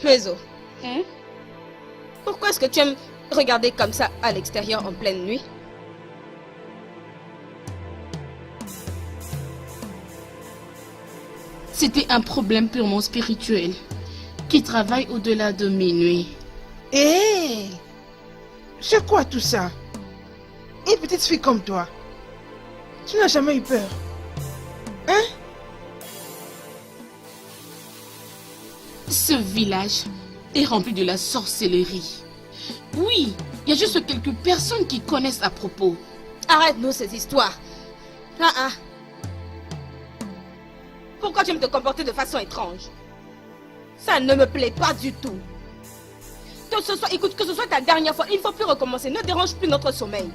Mezo, Hein? pourquoi est-ce que tu aimes regarder comme ça à l'extérieur en pleine nuit? C'était un problème purement spirituel qui travaille au-delà de minuit. Hé, c'est quoi tout ça? Une petite fille comme toi, tu n'as jamais eu peur, hein? Ce village est rempli de la sorcellerie. Oui, il y a juste quelques personnes qui connaissent à propos. Arrête-nous ces histoires. Pourquoi tu aimes te comporter de façon étrange? Ça ne me plaît pas du tout. Écoute, que ce soit ta dernière fois, il ne faut plus recommencer. Ne dérange plus notre sommeil.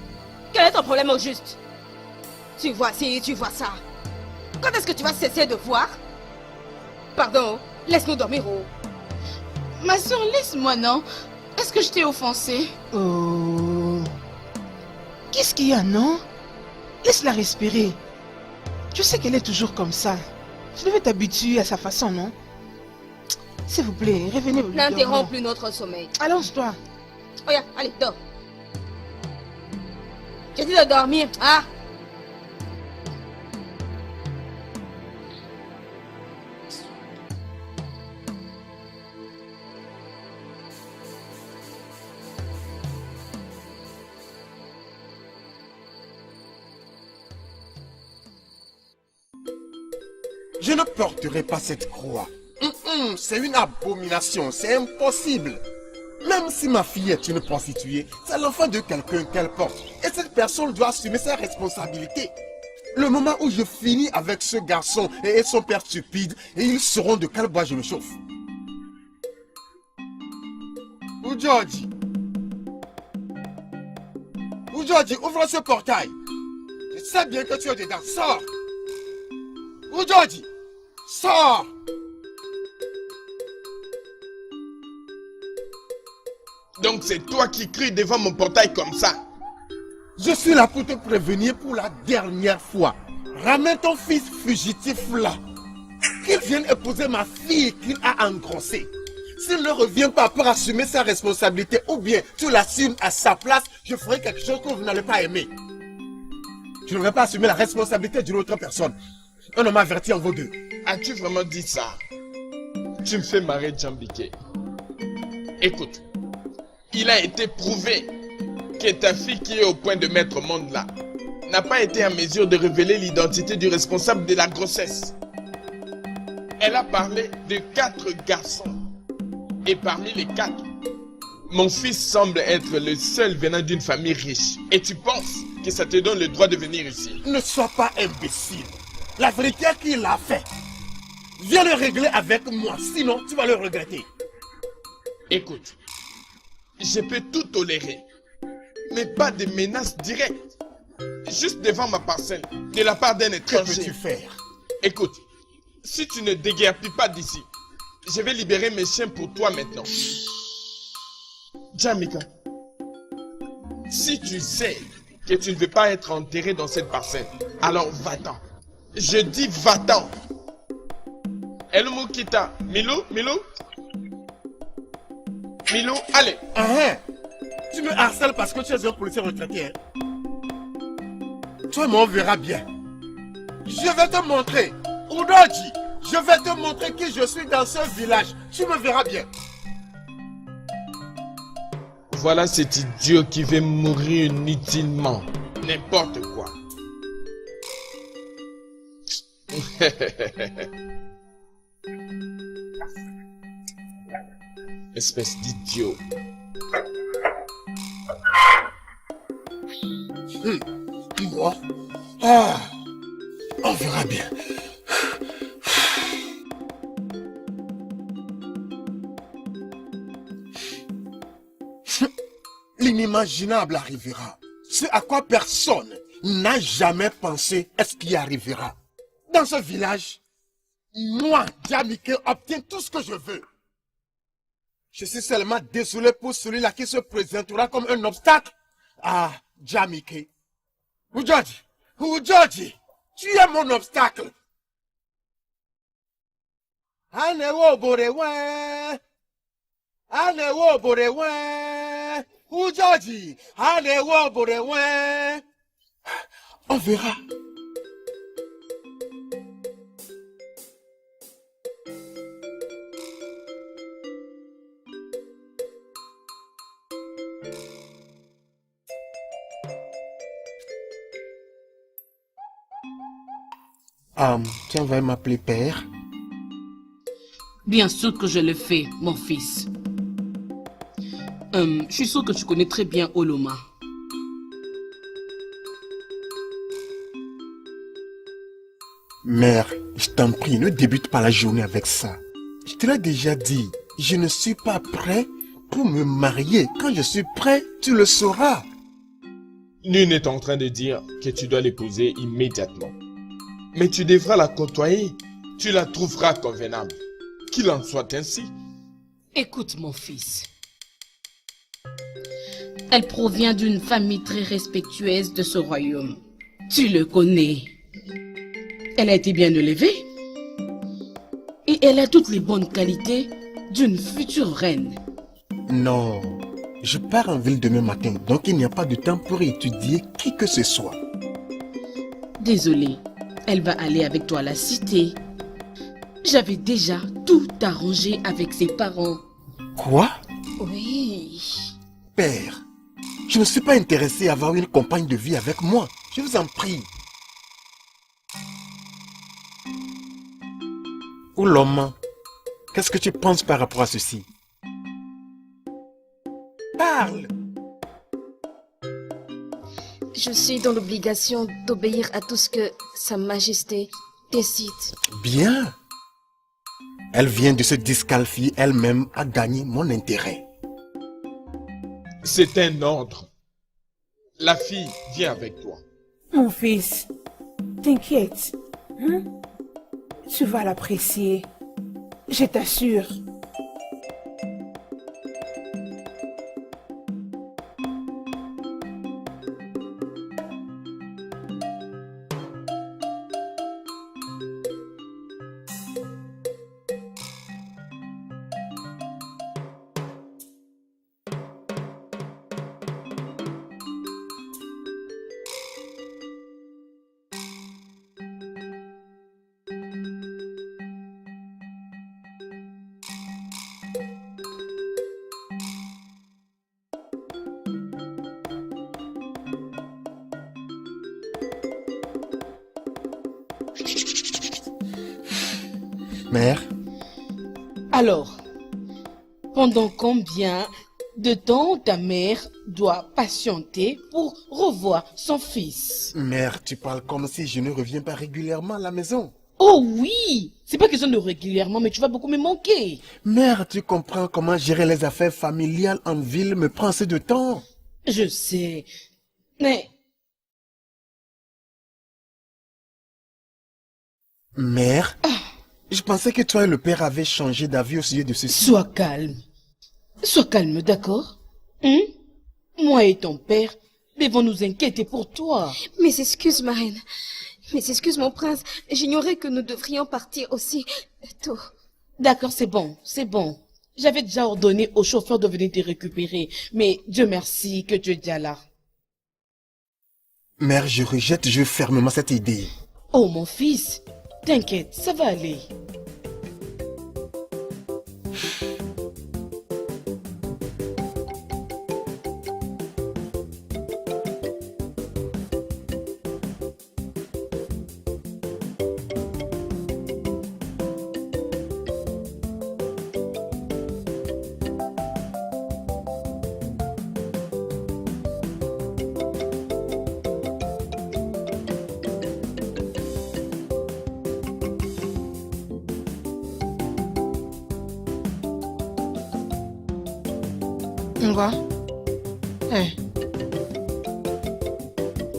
Quel est ton problème au juste? Tu vois ça. Quand est-ce que tu vas cesser de voir? Pardon, laisse-nous dormir. Ma soeur, laisse-moi, non? Est-ce que je t'ai offensé? Oh, qu'est-ce qu'il y a, non? Laisse-la respirer. Je sais qu'elle est toujours comme ça. Tu devais t'habituer à sa façon, non? S'il vous plaît, revenez. N'interromps plus notre sommeil. Allonge-toi. Oh, yeah, allez, dors. J'ai dit de dormir, ah! Je ne porterai pas cette croix. C'est une abomination, c'est impossible. Même si ma fille est une prostituée, c'est l'enfant de quelqu'un qu'elle porte. Et cette personne doit assumer ses responsabilités. Le moment où je finis avec ce garçon et son père stupide, et ils sauront de quel bois je me chauffe. Ujoji, ouvre ce portail. Je sais bien que tu es dedans. Sors. Ujoji, sors. Donc c'est toi qui cries devant mon portail comme ça? Je suis là pour te prévenir pour la dernière fois. Ramène ton fils fugitif là. Qu'il vienne épouser ma fille qu'il a engrossée. S'il ne revient pas pour assumer sa responsabilité ou bien tu l'assumes à sa place, je ferai quelque chose que vous n'allez pas aimer. Je ne vais pas assumer la responsabilité d'une autre personne. Un homme averti en vaut deux. As-tu vraiment dit ça? Tu me fais marrer, Djambike. Écoute, il a été prouvé que ta fille qui est au point de mettre au monde là n'a pas été en mesure de révéler l'identité du responsable de la grossesse. Elle a parlé de 4 garçons. Et parmi les 4, mon fils semble être le seul venant d'une famille riche. Et tu penses que ça te donne le droit de venir ici? Ne sois pas imbécile. La vérité est qu'il l'a fait. Viens le régler avec moi, sinon tu vas le regretter. Écoute, je peux tout tolérer, mais pas de menaces directes. Juste devant ma parcelle, de la part d'un étranger. Que peux-tu faire? Écoute, si tu ne déguerpis pas d'ici, je vais libérer mes chiens pour toi maintenant. Djamika, si tu sais que tu ne veux pas être enterré dans cette parcelle, alors va-t'en. Je dis va-t'en. Elmukita, Milou, allez. Tu me harcèles parce que tu es un policier retraité. Hein? Toi, on verra bien. Je vais te montrer. Udoji, je vais te montrer qui je suis dans ce village. Tu me verras bien. Voilà cet idiot qui veut mourir inutilement. N'importe quoi. Espèce d'idiot. Moi? On verra bien. L'inimaginable arrivera. Ce à quoi personne n'a jamais pensé est ce qui arrivera. Dans ce village, moi, Djamike, obtiens tout ce que je veux. Je suis seulement désolé pour celui-là qui se présentera comme un obstacle. Ah, Djamike. Ujoji, tu es mon obstacle. Anewo borewe. Anewo borewe. Ujoji. Anewo borewe. On verra. Tu vas m'appeler père? Bien sûr que je le fais, mon fils. Je suis sûr que tu connais très bien Oloma. Mère, je t'en prie, ne débute pas la journée avec ça. Je te l'ai déjà dit, je ne suis pas prêt pour me marier. Quand je suis prêt, tu le sauras. Nul n'est en train de dire que tu dois l'épouser immédiatement. Mais tu devras la côtoyer. Tu la trouveras convenable. Qu'il en soit ainsi. Écoute, mon fils. Elle provient d'une famille très respectueuse de ce royaume. Tu le connais. Elle a été bien élevée. Et elle a toutes les bonnes qualités d'une future reine. Non, je pars en ville demain matin, donc il n'y a pas de temps pour étudier qui que ce soit. Désolée, elle va aller avec toi à la cité. J'avais déjà tout arrangé avec ses parents. Quoi? Oui. Père, je ne suis pas intéressé à avoir une compagne de vie avec moi. Je vous en prie. Oloma, qu'est-ce que tu penses par rapport à ceci? Parle! Je suis dans l'obligation d'obéir à tout ce que Sa Majesté décide. Bien. Elle vient de se disqualifier elle-même à gagner mon intérêt. C'est un ordre. La fille vient avec toi. Mon fils, t'inquiète. Hein? Tu vas l'apprécier. Je t'assure. Mère? Alors, pendant combien de temps ta mère doit patienter pour revoir son fils? Mère, tu parles comme si je ne reviens pas régulièrement à la maison. Oh oui! C'est pas question de régulièrement, mais tu vas beaucoup me manquer. Mère, tu comprends comment gérer les affaires familiales en ville me prend assez de temps. Je sais, mais... Mère, je pensais que toi et le père avaient changé d'avis au sujet de ceci. Sois calme. Sois calme, d'accord? Moi et ton père devons nous inquiéter pour toi. Mes excuses, ma reine. Mes excuses, mon prince. J'ignorais que nous devrions partir aussi tôt. D'accord, c'est bon, c'est bon. J'avais déjà ordonné au chauffeur de venir te récupérer, mais Dieu merci que tu es déjà là. Mère, je rejette fermement cette idée. Oh mon fils, t'inquiète, ça va aller.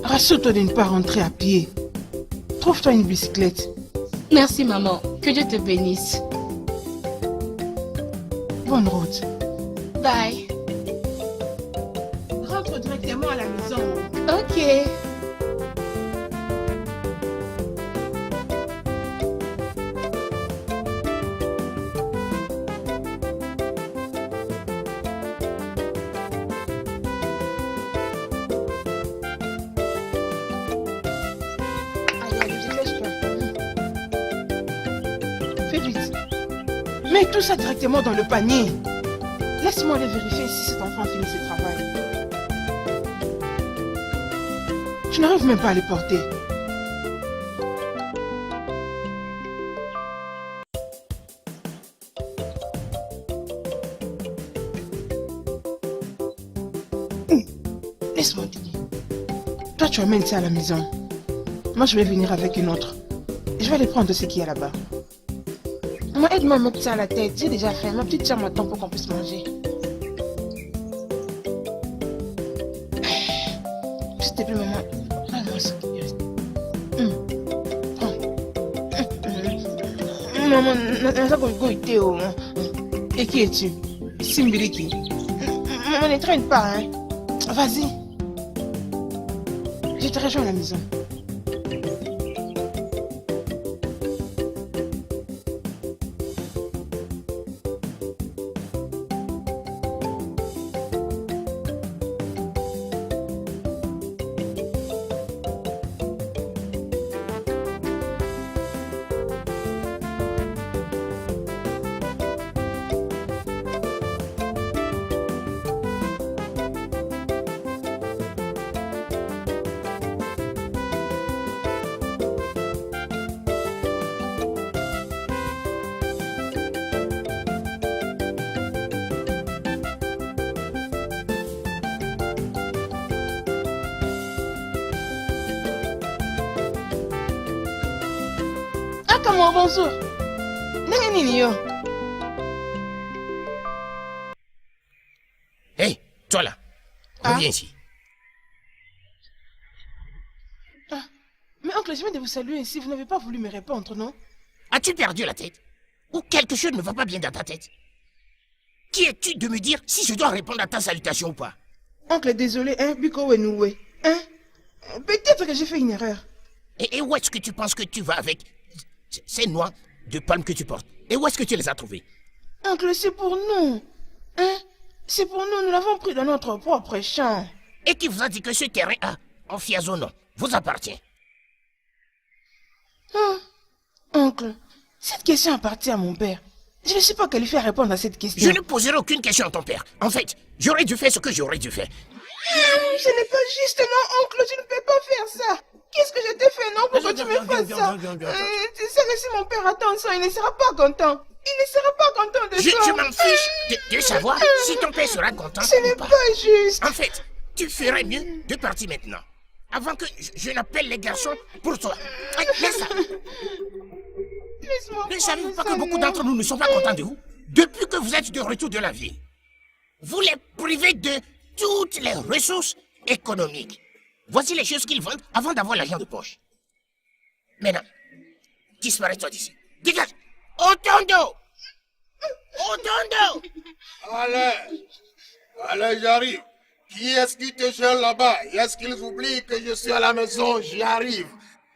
Rassure-toi de ne pas rentrer à pied. Trouve-toi une bicyclette. Merci maman, que Dieu te bénisse. Bonne route. Bye. Rentre directement à la maison. Ok. Fais vite. Mets tout ça directement dans le panier. Laisse-moi aller vérifier si cet enfant finit ses travail. Je n'arrive même pas à les porter. Laisse-moi te dire. Toi, tu amènes ça à la maison. Moi, je vais venir avec une autre. Je vais aller prendre ce qu'il y a là-bas. Moi, aide-moi à mettre ça à la tête. J'ai déjà faim. Ma petite soeur m'attend pour qu'on puisse manger. S'il te plaît, maman. Prends-moi ça. Maman, n'a pas goûté. Et qui es-tu? Simbiriki. Maman, ne traîne pas, hein. Vas-y. Je te rejoins à la maison. Comment bonjour? Hé, toi là, reviens ici. Mais oncle, je viens de vous saluer ici, vous n'avez pas voulu me répondre, non? As-tu perdu la tête? Ou quelque chose ne va pas bien dans ta tête? Qui es-tu de me dire si je dois répondre à ta salutation ou pas? Oncle, désolé, hein, Biko Wenoué. Hein? Peut-être que j'ai fait une erreur. Et où est-ce que tu penses que tu vas avec ces noix de palme que tu portes? Et où est-ce que tu les as trouvées? Oncle, c'est pour nous. Hein? C'est pour nous, nous l'avons pris dans notre propre champ. Et qui vous a dit que ce terrain en Fiazono vous appartient? Oncle, cette question appartient à mon père. Je ne suis pas qualifié à répondre à cette question. Je ne poserai aucune question à ton père. En fait, j'aurais dû faire ce que j'aurais dû faire. Ce n'est pas juste, non, oncle, tu ne peux pas faire ça. Qu'est-ce que je t'ai fait, non, pourquoi tu me fais ça? Tu sais que si mon père attend ça, il ne sera pas content. Il ne sera pas content de ça. Je m'en fiche de savoir si ton père sera content Ce n'est ou pas. pas juste. En fait, tu ferais mieux de partir maintenant. Avant que je n'appelle les garçons pour toi. Laisse ça. Laisse-moi Ne savez-vous pas ça, que beaucoup non. d'entre nous ne sont pas contents de vous? Depuis que vous êtes de retour de la ville, vous les privez de toutes les ressources économiques. Voici les choses qu'ils vendent avant d'avoir l'argent de poche. Maintenant, disparais-toi d'ici. Dégage! Otondo! Otondo! Allez, j'arrive. Qui est-ce qui te gêne là-bas? Est-ce qu'ils oublient que je suis à la maison? J'y arrive.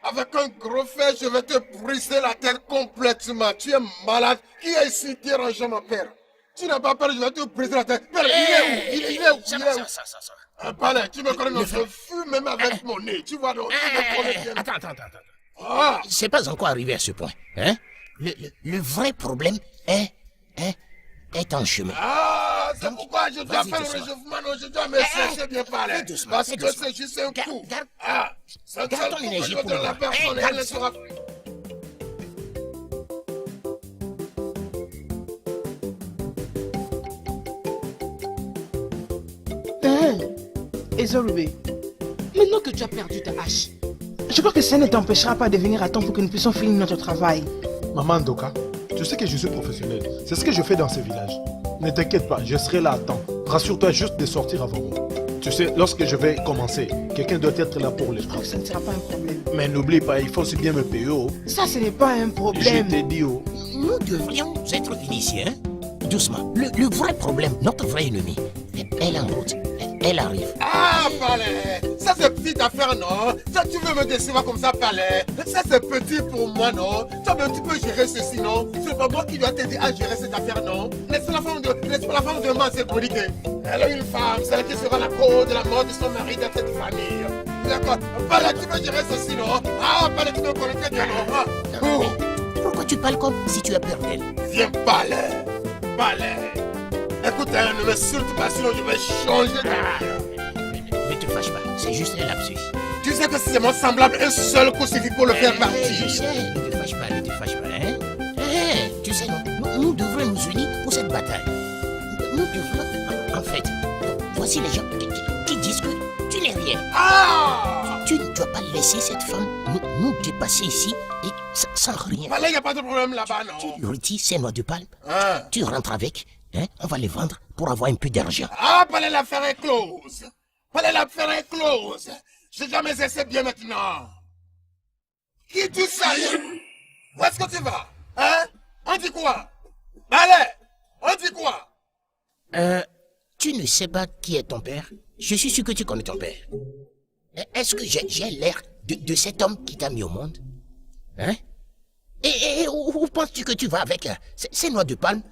Avec un gros fer, je vais te briser la tête complètement. Tu es malade. Qui est ici dérangeant ma père? Tu n'as pas peur, je vais te briser la tête. Père, il est où? Il est où? Ça. Un palais, tu me connais, non, je fume même avec mon nez. Tu vois donc, tu me connais bien. Attends. Ah, C'est pas encore arrivé à ce point, hein? Le vrai problème est en chemin. ah, c'est Donc, pourquoi je dois vas-y, faire le doucement. réchauffement, non, je dois me chercher bien parler. fais doucement, Parce fais que doucement. c'est juste un coup. Garde- Ah, c'est un garde seul ton coup que énergie je pour donne le la moment. personne et Garde elle ça. sera... Ezolube, Maintenant que tu as perdu ta hache, je crois que ça ne t'empêchera pas de venir à temps pour que nous puissions finir notre travail. Maman Doka, tu sais que je suis professionnel. C'est ce que je fais dans ce village. Ne t'inquiète pas, je serai là à temps. Rassure-toi juste de sortir avant moi. Tu sais, lorsque je vais commencer, quelqu'un doit être là pour les Je crois que ça ne sera pas un problème. Mais n'oublie pas, il faut aussi bien me payer. Oh. Ça, ce n'est pas un Je problème. t'ai dit, oh. Nous devrions être initiés, hein? Doucement. Le vrai problème, notre vrai ennemi, elle est en route. Elle arrive. Ah, Palais, ça c'est petite affaire, non? Ça, tu veux me décevoir comme ça, Palais? Ça c'est petit pour moi, non? Toi, mais tu peux gérer ceci, non? C'est pas moi qui dois t'aider à gérer cette affaire, non? Laisse la femme de moi se briguer. Elle est une femme, celle qui sera la cause de la mort de son mari dans cette famille. D'accord? Palais, tu veux gérer ceci, non? Ah, Palais, tu me connais très bien, non? Ah. Pourquoi tu parles comme si tu as peur d'elle. Viens parler. Parler. Écoute, hein, ne m'insulte pas, sinon je vais changer de... Ne te fâche pas, c'est juste un lapsus. Tu sais que si c'est mon semblable, un seul coup suffit pour le faire Je partir. sais, ne te fâche pas, hein. Tu sais, nous devons nous unir pour cette bataille. Nous devons, en fait, voici les gens qui disent que tu n'es rien. Ah! Tu ne dois pas laisser cette femme nous dépasser ici et sans rien. Voilà, il n'y a pas de problème là-bas, non? Tu retires ces noix de palme, Hein? tu rentres avec, hein, on va les vendre pour avoir un peu d'argent. Ah, palais l'affaire est close. Palais l'affaire est close. J'ai jamais essayé bien maintenant. Qui tu sais? Où est-ce que tu vas? Hein? On dit quoi? Allez, on dit quoi? Tu ne sais pas qui est ton père? Je suis sûr que tu connais ton père. Est-ce que j'ai l'air de cet homme qui t'a mis au monde? Hein? Et où penses-tu que tu vas avec ces noix de palme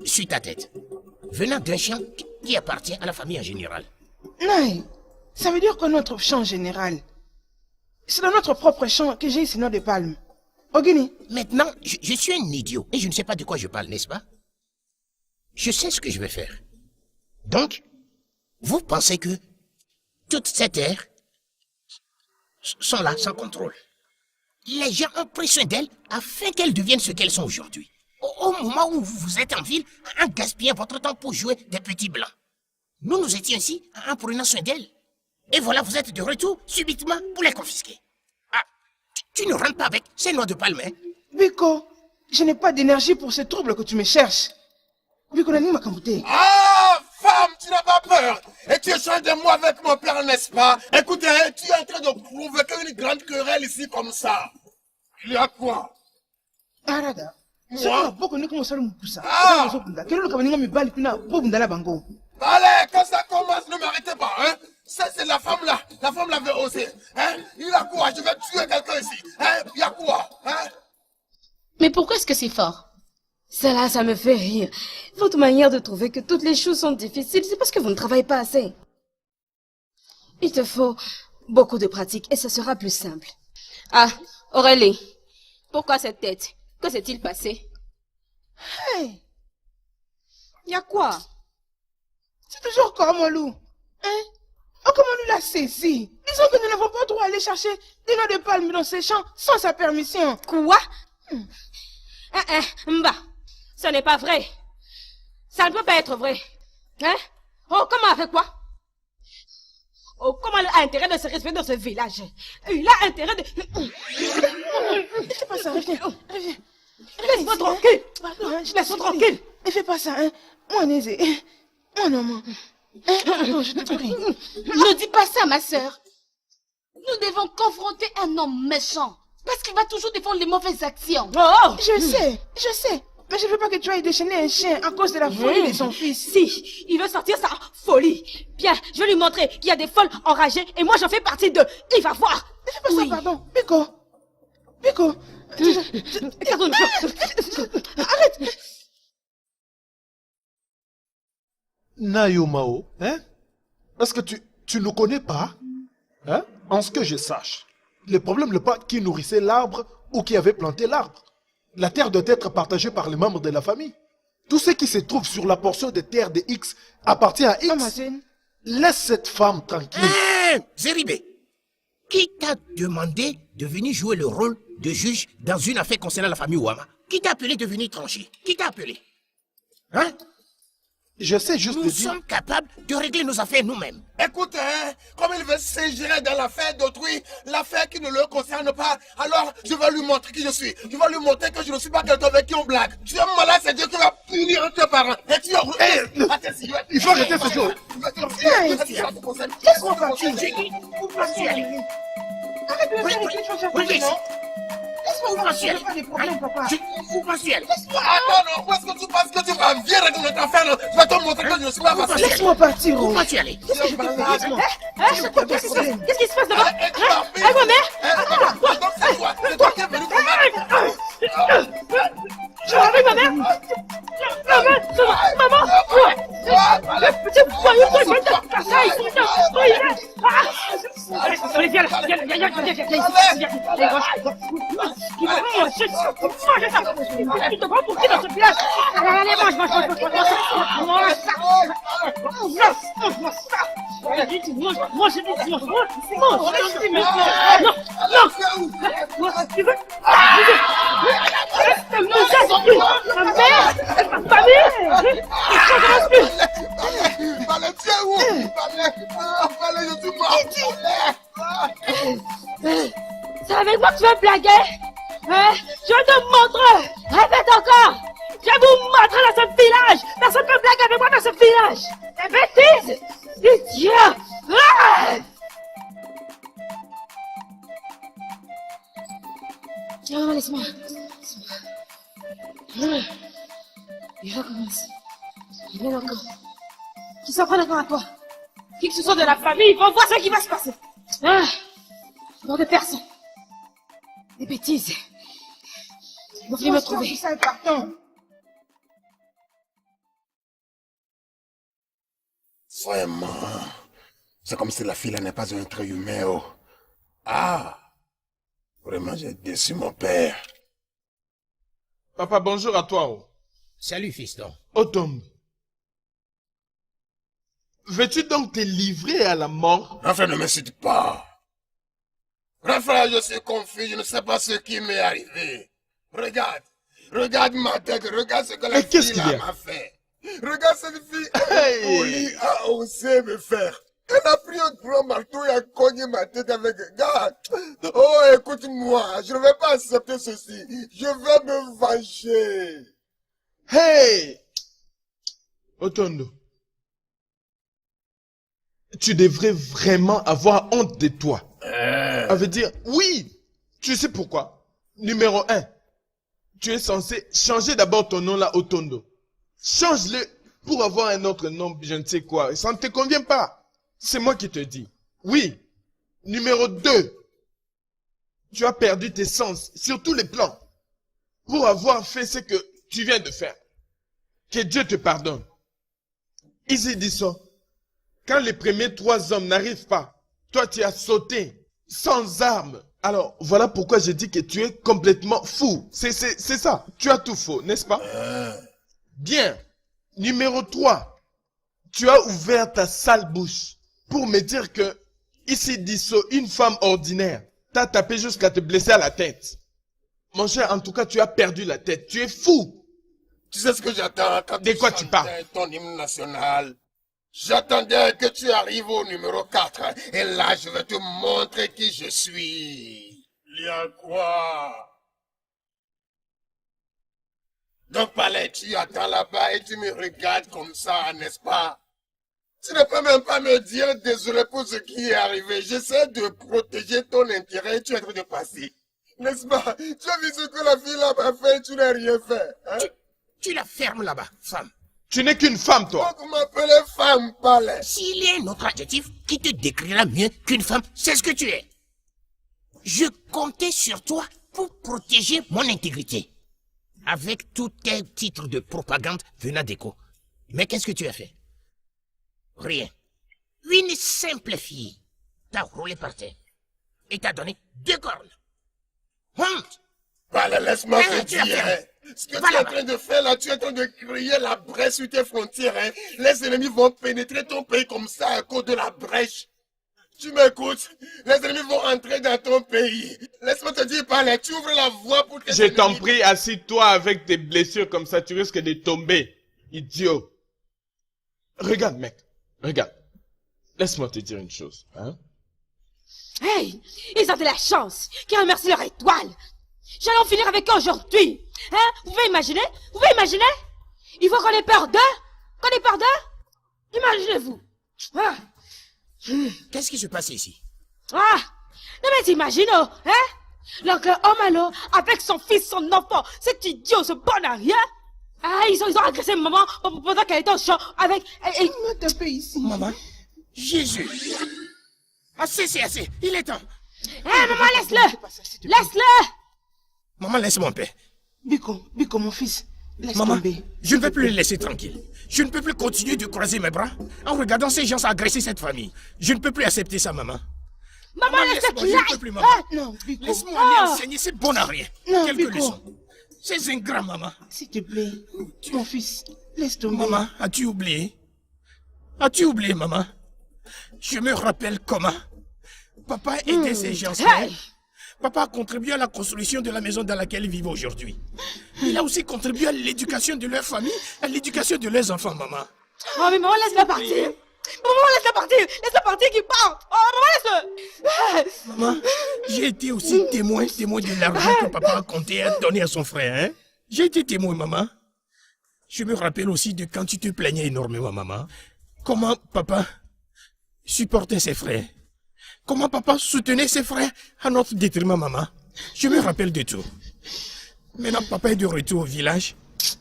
sur ta tête? Venant d'un champ qui appartient à la famille en général. Non, ça veut dire que notre champ général, c'est dans notre propre champ que j'ai ces noix de palme. Ogini, Maintenant, je suis un idiot et je ne sais pas de quoi je parle, n'est-ce pas? Je sais ce que je vais faire. Donc, vous pensez que toutes ces terres sont là sans contrôle. Les gens ont pris soin d'elles afin qu'elles deviennent ce qu'elles sont aujourd'hui. Au moment où vous êtes en ville, en gaspillant votre temps pour jouer des petits blancs. Nous étions ici en prenant soin d'elles. Et voilà, vous êtes de retour subitement pour les confisquer. Ah, tu ne rentres pas avec ces noix de palme, hein? Biko, je n'ai pas d'énergie pour ce trouble que tu me cherches. Biko, Nani Makamute. Ah, femme, tu n'as pas peur. Et tu échanges de moi avec mon père, n'est-ce pas? Écoute, hein, tu es en train de provoquer une grande querelle ici comme ça. Il y a quoi? Arada. Moi? Ah! Allez, quand ça commence, ne m'arrêtez pas, hein? Ça, c'est la femme là veut oser, hein? Il y a quoi? Je vais tuer quelqu'un ici, hein? Il y a quoi, hein? Mais pourquoi est-ce que c'est fort? Cela, ça me fait rire. Votre manière de trouver que toutes les choses sont difficiles, c'est parce que vous ne travaillez pas assez. Il te faut beaucoup de pratique et ce sera plus simple. Ah, Aurélie, pourquoi cette tête? Que s'est-il passé? Hey, Y a quoi? c'est toujours Koromolu. Hein? Oh, comment nous l'a saisi? Disons que nous n'avons pas droit à aller chercher des noix de palme dans ces champs sans sa permission. Quoi? Mba, ce n'est pas vrai. Ça ne peut pas être vrai. Hein? Oh, comment avec quoi? Oh, comment il a intérêt de se respecter dans ce village? Il a intérêt de... Ne fais pas ça, reviens. Laisse-moi tranquille. Pardon, hein, je Laisse-moi tranquille. Ne fais pas ça, hein. Moi, Nézé. Moi, non, moi. Hein? Pardon, je te prie. Ne dis pas ça, ma sœur. Nous devons confronter un homme méchant. Parce qu'il va toujours défendre les mauvaises actions. Oh! Je sais. Mais je ne veux pas que tu ailles déchaîner un chien à cause de la folie de son fils. Si, il veut sortir sa folie. Bien, je vais lui montrer qu'il y a des folles enragées et moi j'en fais partie d'eux. Il va voir. Ne fais pas ça, pardon. Biko. Arrête. Nayomao, hein? Est-ce que tu ne connais pas? Hein? En ce que je sache, le problème n'est pas qui nourrissait l'arbre ou qui avait planté l'arbre. La terre doit être partagée par les membres de la famille. Tout ce qui se trouve sur la portion de terre de X appartient à X. Amazen. Laisse cette femme tranquille. Zéribé, qui t'a demandé de venir jouer le rôle de juge dans une affaire concernant la famille Ouama? Qui t'a appelé de venir trancher? Qui t'a appelé? Hein? J'essaie juste de Nous dire... sommes capables de régler nos affaires nous-mêmes. Écoute, hein, comme il veut s'ingérer dans l'affaire d'autrui, l'affaire qui ne le concerne pas, alors je vais lui montrer qui je suis. Je vais lui montrer que je ne suis pas quelqu'un avec qui on blague. Tu es malade, c'est Dieu qui va punir tes parents. Et tu as... Il faut arrêter ce jeu. Laisse-moi partir. Où vas-tu aller? Arrête de faire des choses à côté, non? Où vas-tu aller? Pas des problèmes, papa. Où vas-tu aller? Attends, non, où est-ce que tu penses que tu vas? Viens régler notre affaire, non? Je vais te montrer que je ne suis pas facile. Laisse-moi partir. Où vas-tu aller? Qu'est-ce que je te fais? Laisse-moi. Qu'est-ce qui se passe là-bas? Hein, ma mère? Donc c'est toi qui es venu pour Je réveille ma mère. Maman. Allez, viens là. Viens. mange ça. Tu te prends pour qui dans ce village? Allez, mange ça. Mange ça. Mange. Non. Tu veux? Ça, c'est plus. Ma mère, ma famille. Palais, tu es où? Palais, je suis mort. C'est avec moi que tu veux blaguer? Hein? Je te montre. Répète encore. Je vais vous montrer dans ce village. Personne ne peut blaguer avec moi dans ce village. Des bêtises. Idiot. Non, laisse-moi. Il recommence. Il vient encore. Qui s'en prend encore à toi? Qui que ce soit de la famille, ils vont voir ce qui va se passer. Nom de personne. Des bêtises. Ils vont venir me trouver. Vraiment. C'est comme si la fille là n'est pas un être humain. Oh. Ah. Vraiment, j'ai déçu mon père. Papa, bonjour à toi. Oh. Salut, fiston. Otombe. Veux-tu donc te livrer à la mort? Raphaël, ne me cite pas. Raphaël, je suis confus, je ne sais pas ce qui m'est arrivé. Regarde ma tête, regarde ce que la fille là m'a fait. Regarde cette fille, elle a osé me faire. Elle a pris un grand marteau et a cogné ma tête avec un gars. Oh, écoute-moi, je ne vais pas accepter ceci. Je vais me venger. Hey! Otondo. Tu devrais vraiment avoir honte de toi. Ça veut dire, oui, tu sais pourquoi. Numéro 1, tu es censé changer d'abord ton nom là, Otondo. Change-le pour avoir un autre nom, je ne sais quoi. Ça ne te convient pas. C'est moi qui te dis. Oui. Numéro 2, tu as perdu tes sens sur tous les plans pour avoir fait ce que tu viens de faire. Que Dieu te pardonne. Ici dit ça. Quand les premiers 3 hommes n'arrivent pas, toi tu as sauté sans armes. Alors voilà pourquoi je dis que tu es complètement fou. C'est ça. Tu as tout faux, n'est-ce pas? Bien. Numéro 3. Tu as ouvert ta sale bouche pour me dire que ici Disso, une femme ordinaire, t'a tapé jusqu'à te blesser à la tête. Mon cher, en tout cas, tu as perdu la tête. Tu es fou. Tu sais ce que j'attends quand De quoi tu parles? Ton hymne national. J'attendais que tu arrives au numéro 4. Et là, je vais te montrer qui je suis. Il y a quoi? Donc, Palais, tu attends là-bas et tu me regardes comme ça, n'est-ce pas? Tu ne peux même pas me dire désolé pour ce qui est arrivé. J'essaie de protéger ton intérêt et tu es en train de passer. N'est-ce pas? Tu as vu ce que la fille là m'a fait et tu n'as rien fait. Hein? Tu la fermes là-bas, femme. Tu n'es qu'une femme, toi. Donc, vous m'appelez femme, Palais. S'il y a un autre adjectif qui te décrira mieux qu'une femme, c'est ce que tu es. Je comptais sur toi pour protéger mon intégrité. Avec tous tes titres de propagande venant d'écho. Mais qu'est-ce que tu as fait? Rien. Une simple fille t'a roulé par terre et t'a donné 2 cornes. Honte! Palais, laisse-moi te dire. Ce que tu es en train de faire là, tu es en train de créer la brèche sur tes frontières. Hein. Les ennemis vont pénétrer ton pays comme ça à cause de la brèche. Tu m'écoutes? Les ennemis vont entrer dans ton pays. Laisse-moi te dire, Palais, tu ouvres la voie pour tes Je t'en prie, assis-toi avec tes blessures comme ça, tu risques de tomber. Idiot. Regarde, mec. Regarde. Laisse-moi te dire une chose. Hein? Hey, ils ont de la chance qu'ils remercient leur étoile. J'allais en finir avec eux aujourd'hui. Hein? Vous pouvez imaginer? Vous pouvez imaginer? Il faut qu'on ait peur d'eux? Qu'on ait peur d'eux? Imaginez-vous. Ah. Qu'est-ce qui se passe ici? Ah! Non mais t'imagines, oh, hein? L'oncle Omalo avec son fils, son enfant, cet idiot, ce bon à rien. Ah, ils ont agressé maman pendant qu'elle était au champ avec... Il m'a tapé ici. Maman? Jésus! Assez, c'est assez. Il est temps. Maman, laisse-le! Laisse-le! Maman, laisse-moi en paix. Biko, mon fils, laisse Maman, tomber. je ne peux plus le laisser tranquille. Je ne peux plus continuer de croiser mes bras en regardant ces gens agresser cette famille. Je ne peux plus accepter ça, maman. Maman, laisse-moi, laisse-le je ne peux plus, maman. Non, Biko. Laisse-moi aller enseigner, c'est bon à rien. Non, Quelques Biko. leçons. C'est ingrat, maman. S'il te plaît, mon fils, laisse tomber. Maman, as-tu oublié? As-tu oublié, maman? Je me rappelle comment papa aidait ces gens-là. Hey! Papa a contribué à la construction de la maison dans laquelle ils vivent aujourd'hui. Il a aussi contribué à l'éducation de leur famille, à l'éducation de leurs enfants, maman. Oh, mais maman, laisse-la partir. Maman, laisse-la partir. Laisse-la partir qu'il parte. Oh, maman, laisse-le. Maman, j'ai été aussi témoin de l'argent que papa a compté et a donné à son frère. Hein? J'ai été témoin, maman. Je me rappelle aussi de quand tu te plaignais énormément, maman. Comment papa supportait ses frères. Comment papa soutenait ses frères à notre détriment, maman. Je me rappelle de tout. Maintenant, papa est de retour au village.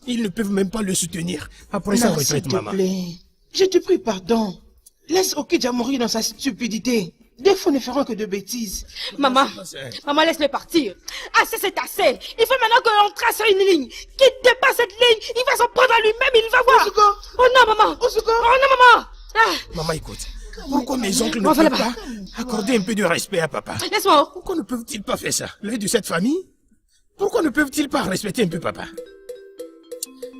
Ils ne peuvent même pas le soutenir après sa Non, s'il retraite, te maman. plaît. Je te prie pardon. Laisse Okidja mourir dans sa stupidité. Des fois ne feront que de bêtises. Maman, maman, laisse-le partir. Assez, c'est assez. Il faut maintenant qu'on trace une ligne. Qui dépasse cette ligne, il va s'en prendre à lui-même, il va voir. Osuko. Oh non, maman. Osuko. Oh non, maman. Ah, Maman, écoute. Pourquoi mes oncles ne On va peuvent là-bas. pas accorder un peu de respect à papa? laisse-moi. Pourquoi ne peuvent-ils pas faire ça? L'œil de cette famille? Pourquoi ne peuvent-ils pas respecter un peu papa?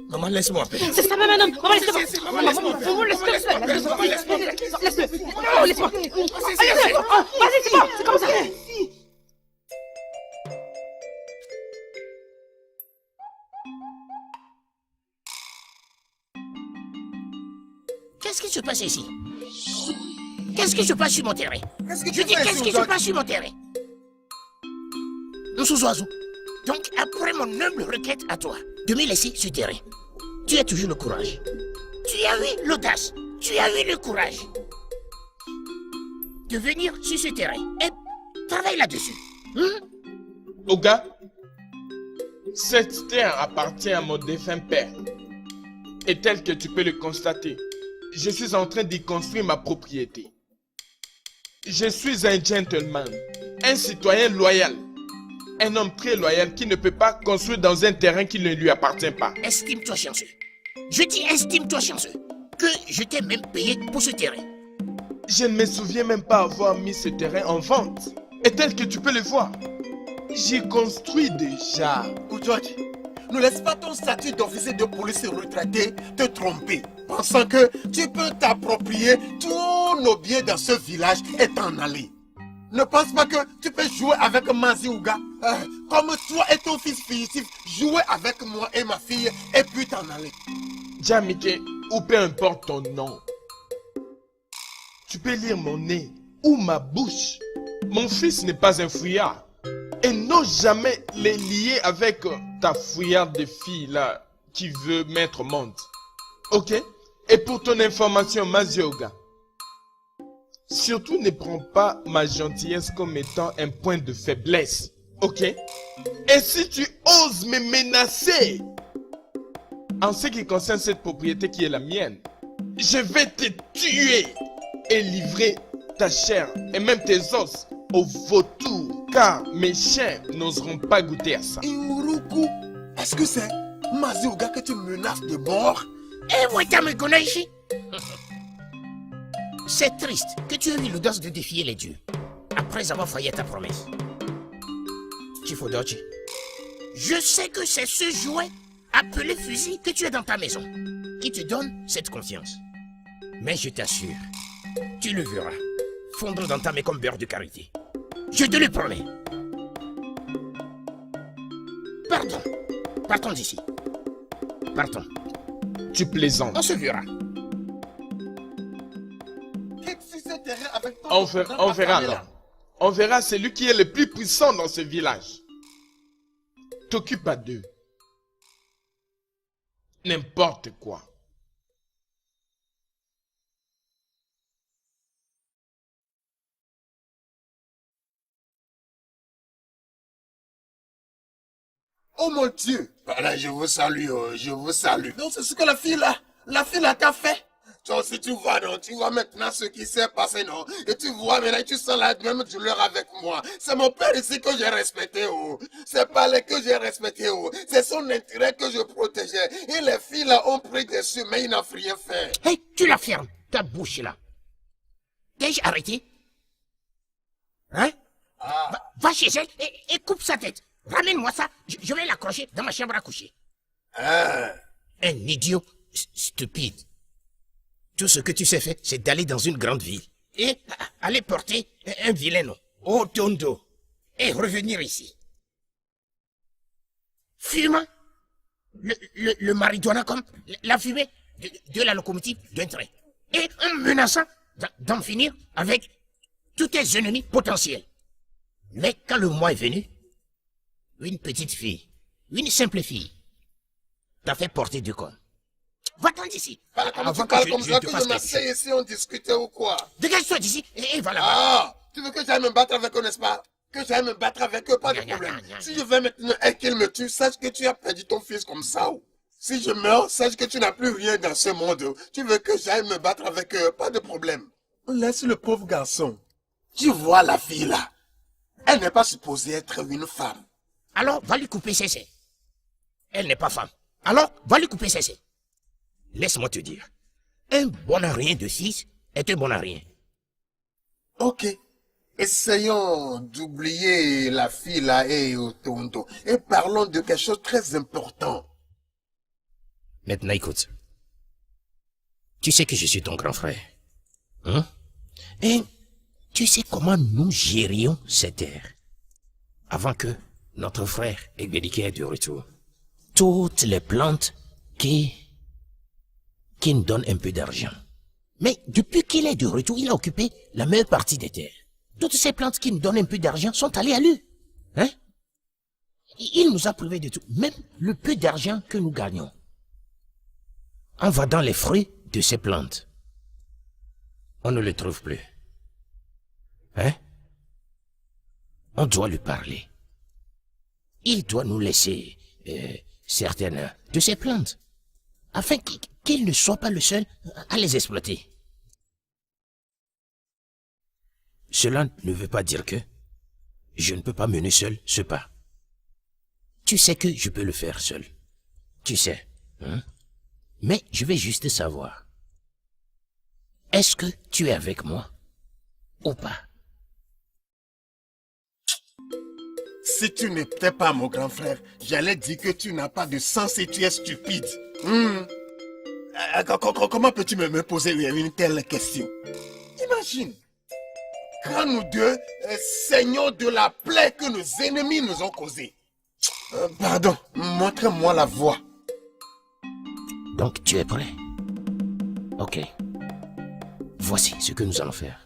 Maman, laisse-moi faire. C'est ça, maman, non. Maman, laisse-le. Maman, laisse-moi faire. Maman, laisse-le. Maman, laisse-moi faire. Laisse-le. Non, laisse-moi. Allez, oh, vas-y, c'est bon. C'est comme ça. Qu'est-ce qui se passe ici? Qu'est-ce qui se passe sur mon terrain? Qu'est-ce que Je tu dis, fais, qu'est-ce qui se passe sur mon terrain? Nous sous oiseaux. Donc, après mon humble requête à toi de me laisser ce terrain, tu as toujours le courage. Tu as eu l'audace. Tu as eu le courage de venir sur ce terrain et travaille là-dessus. Oga, cette terre appartient à mon défunt père. Et tel que tu peux le constater, je suis en train d'y construire ma propriété. Je suis un gentleman, un citoyen loyal, un homme très loyal qui ne peut pas construire dans un terrain qui ne lui appartient pas. Estime-toi chanceux. Je dis estime-toi chanceux. Que je t'ai même payé pour ce terrain. Je ne me souviens même pas avoir mis ce terrain en vente. Et tel que tu peux le voir, j'y construis déjà. Koudjouadj, ne laisse pas ton statut d'officier de police retraité te tromper, pensant que tu peux t'approprier tous nos biens dans ce village et t'en aller. Ne pense pas que tu peux jouer avec Mazi Ouga, comme toi et ton fils fugitif, jouer avec moi et ma fille et puis t'en aller. Djamike, ou peu importe ton nom, tu peux lire mon nez ou ma bouche. Mon fils n'est pas un fouillard. Et n'ose jamais les lier avec ta fouillarde de fille là qui veut mettre au monde. Ok? Et pour ton information, Mazioga, surtout ne prends pas ma gentillesse comme étant un point de faiblesse. Ok? Et si tu oses me menacer en ce qui concerne cette propriété qui est la mienne, je vais te tuer et livrer ta chair et même tes os aux vautours, car mes chiens n'oseront pas goûter à ça. Iuruku, est-ce que c'est Mazi Ouga que tu menaces de mort? Et moi, tu me connais ici? C'est triste que tu aies eu l'audace de défier les dieux après avoir failli à ta promesse. Chifodochi, je sais que c'est ce jouet appelé fusil que tu as dans ta maison qui te donne cette confiance. Mais je t'assure, tu le verras fondre dans ta main comme beurre de karité. Je te le promets. Partons. Partons d'ici. Partons. Tu plaisantes. On se verra. Quitte sur ce terrain avec ton On verra alors. On verra celui qui est le plus puissant dans ce village. T'occupe à deux. N'importe quoi. Oh mon Dieu! Voilà, je vous salue, je vous salue. Donc c'est ce que la fille là t'a fait. Toi aussi tu vois, non? Tu vois maintenant ce qui s'est passé, non? Et tu vois maintenant, tu sens la même douleur avec moi. C'est mon père ici que j'ai respecté, oh. C'est pas les que j'ai respecté, oh. C'est son intérêt que je protégeais. Et les filles là ont pris dessus, mais ils n'ont rien fait. Hey, tu la fermes, ta bouche là. T'ai-je arrêté? Hein? Va chez elle et coupe sa tête. Ramène-moi ça, je vais l'accrocher dans ma chambre à coucher. Un idiot stupide. Tout ce que tu sais faire, c'est d'aller dans une grande ville et aller porter un vilain nom, Otondo, et revenir ici. Fumant le marijuana comme la fumée de la locomotive d'un train. Et en menaçant d'en finir avec tous tes ennemis potentiels. Mais quand le mois est venu, une petite fille, une simple fille, t'a fait porter du corps. Va-t'en d'ici. Tu parles comme ça que je m'asseye ici, on discutait ou quoi? Dégage-toi d'ici et va là-bas. Ah, tu veux que j'aille me battre avec eux, n'est-ce pas? Que j'aille me battre avec eux, pas de problème. Si je vais maintenant et qu'ils me tuent, sache que tu as perdu ton fils comme ça. Si je meurs, sache que tu n'as plus rien dans ce monde. Tu veux que j'aille me battre avec eux, pas de problème. Laisse le pauvre garçon. Tu vois la fille là. Elle n'est pas supposée être une femme. Alors, va lui couper ses seins. Elle n'est pas femme. Alors, va lui couper ses seins. Laisse-moi te dire. Un bon à rien de fils est un bon à rien. Ok. Essayons d'oublier la fille là et Otondo. Et parlons de quelque chose de très important. Maintenant, écoute. Tu sais que je suis ton grand frère. Hein? Et tu sais comment nous gérions cette terre avant que notre frère Egberike est de retour. Toutes les plantes qui nous donnent un peu d'argent. Mais depuis qu'il est de retour, il a occupé la meilleure partie des terres. Toutes ces plantes qui nous donnent un peu d'argent sont allées à lui. Hein? Il nous a privé de tout, même le peu d'argent que nous gagnons. On va dans les fruits de ces plantes. On ne les trouve plus. Hein? On doit lui parler. Il doit nous laisser certaines de ces plantes, afin qu'il ne soit pas le seul à les exploiter. Cela ne veut pas dire que je ne peux pas mener seul ce pas. Tu sais que je peux le faire seul. Tu sais, hein? Mais je vais juste savoir. Est-ce que tu es avec moi ou pas? Si tu n'étais pas mon grand frère, j'allais dire que tu n'as pas de sens et tu es stupide. Comment peux-tu me poser une telle question? Imagine, quand nous deux saignons de la plaie que nos ennemis nous ont causée. Pardon, montre-moi la voie. Donc tu es prêt? Ok. Voici ce que nous allons faire.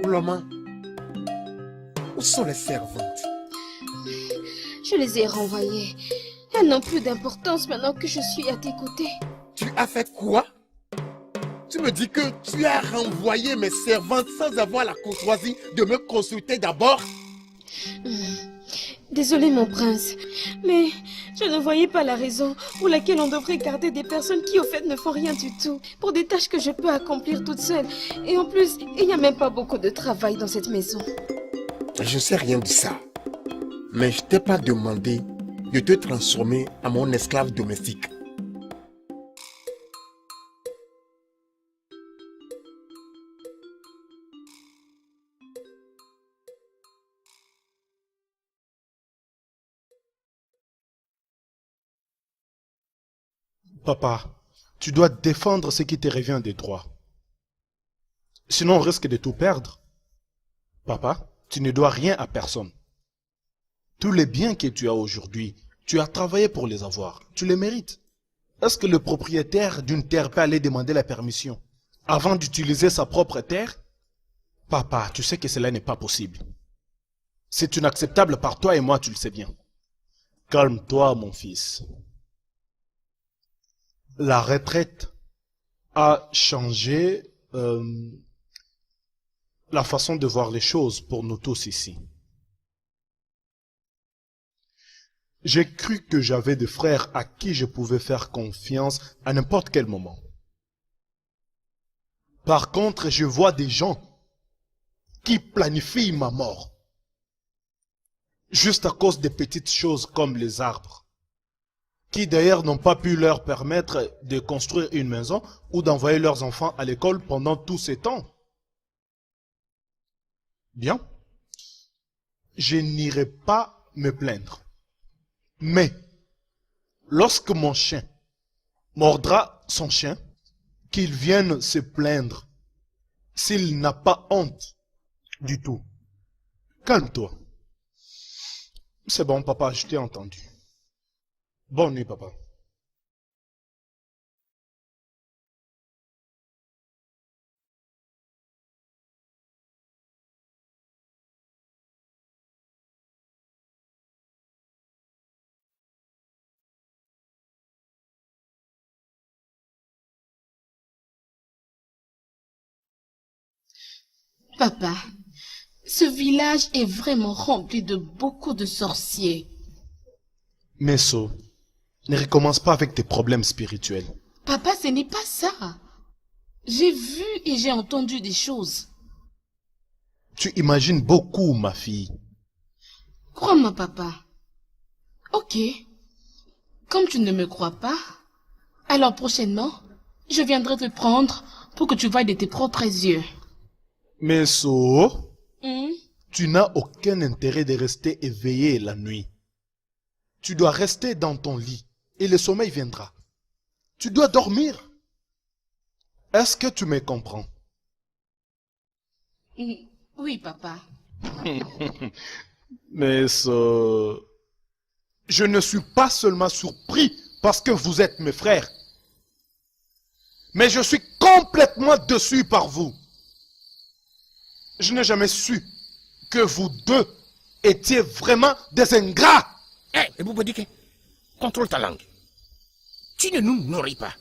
Ouloma, où sont les servantes? Je les ai renvoyées. Elles n'ont plus d'importance maintenant que je suis à tes côtés. Tu as fait quoi? Tu me dis que tu as renvoyé mes servantes sans avoir la courtoisie de me consulter d'abord? Désolé mon prince, mais je ne voyais pas la raison pour laquelle on devrait garder des personnes qui au fait ne font rien du tout pour des tâches que je peux accomplir toute seule. Et en plus, il n'y a même pas beaucoup de travail dans cette maison. Je sais rien de ça. Mais je t'ai pas demandé de te transformer en mon esclave domestique. Papa, tu dois défendre ce qui te revient des droits. Sinon, on risque de tout perdre. Papa, tu ne dois rien à personne. Tous les biens que tu as aujourd'hui, tu as travaillé pour les avoir. Tu les mérites. Est-ce que le propriétaire d'une terre peut aller demander la permission avant d'utiliser sa propre terre? Papa, tu sais que cela n'est pas possible. C'est inacceptable par toi et moi, tu le sais bien. Calme-toi, mon fils. La retraite a changé la façon de voir les choses pour nous tous ici. J'ai cru que j'avais des frères à qui je pouvais faire confiance à n'importe quel moment. Par contre, je vois des gens qui planifient ma mort. Juste à cause des petites choses comme les arbres, qui d'ailleurs n'ont pas pu leur permettre de construire une maison ou d'envoyer leurs enfants à l'école pendant tous ces temps. Bien, je n'irai pas me plaindre. Mais, lorsque mon chien mordra son chien, qu'il vienne se plaindre s'il n'a pas honte du tout. Calme-toi. C'est bon, papa, je t'ai entendu. Bonne nuit, papa. Papa, ce village est vraiment rempli de beaucoup de sorciers. Meso, ne recommence pas avec tes problèmes spirituels. Papa, ce n'est pas ça. J'ai vu et j'ai entendu des choses. Tu imagines beaucoup, ma fille. Crois-moi, papa. Ok. Comme tu ne me crois pas, alors prochainement, je viendrai te prendre pour que tu voies de tes propres yeux. Meso, tu n'as aucun intérêt de rester éveillé la nuit. Tu dois rester dans ton lit et le sommeil viendra. Tu dois dormir. Est-ce que tu me comprends? Oui, papa. Meso, je ne suis pas seulement surpris parce que vous êtes mes frères, mais je suis complètement déçu par vous. Je n'ai jamais su que vous deux étiez vraiment des ingrats. Hé, Boubodike, contrôle ta langue. Tu ne nous nourris pas,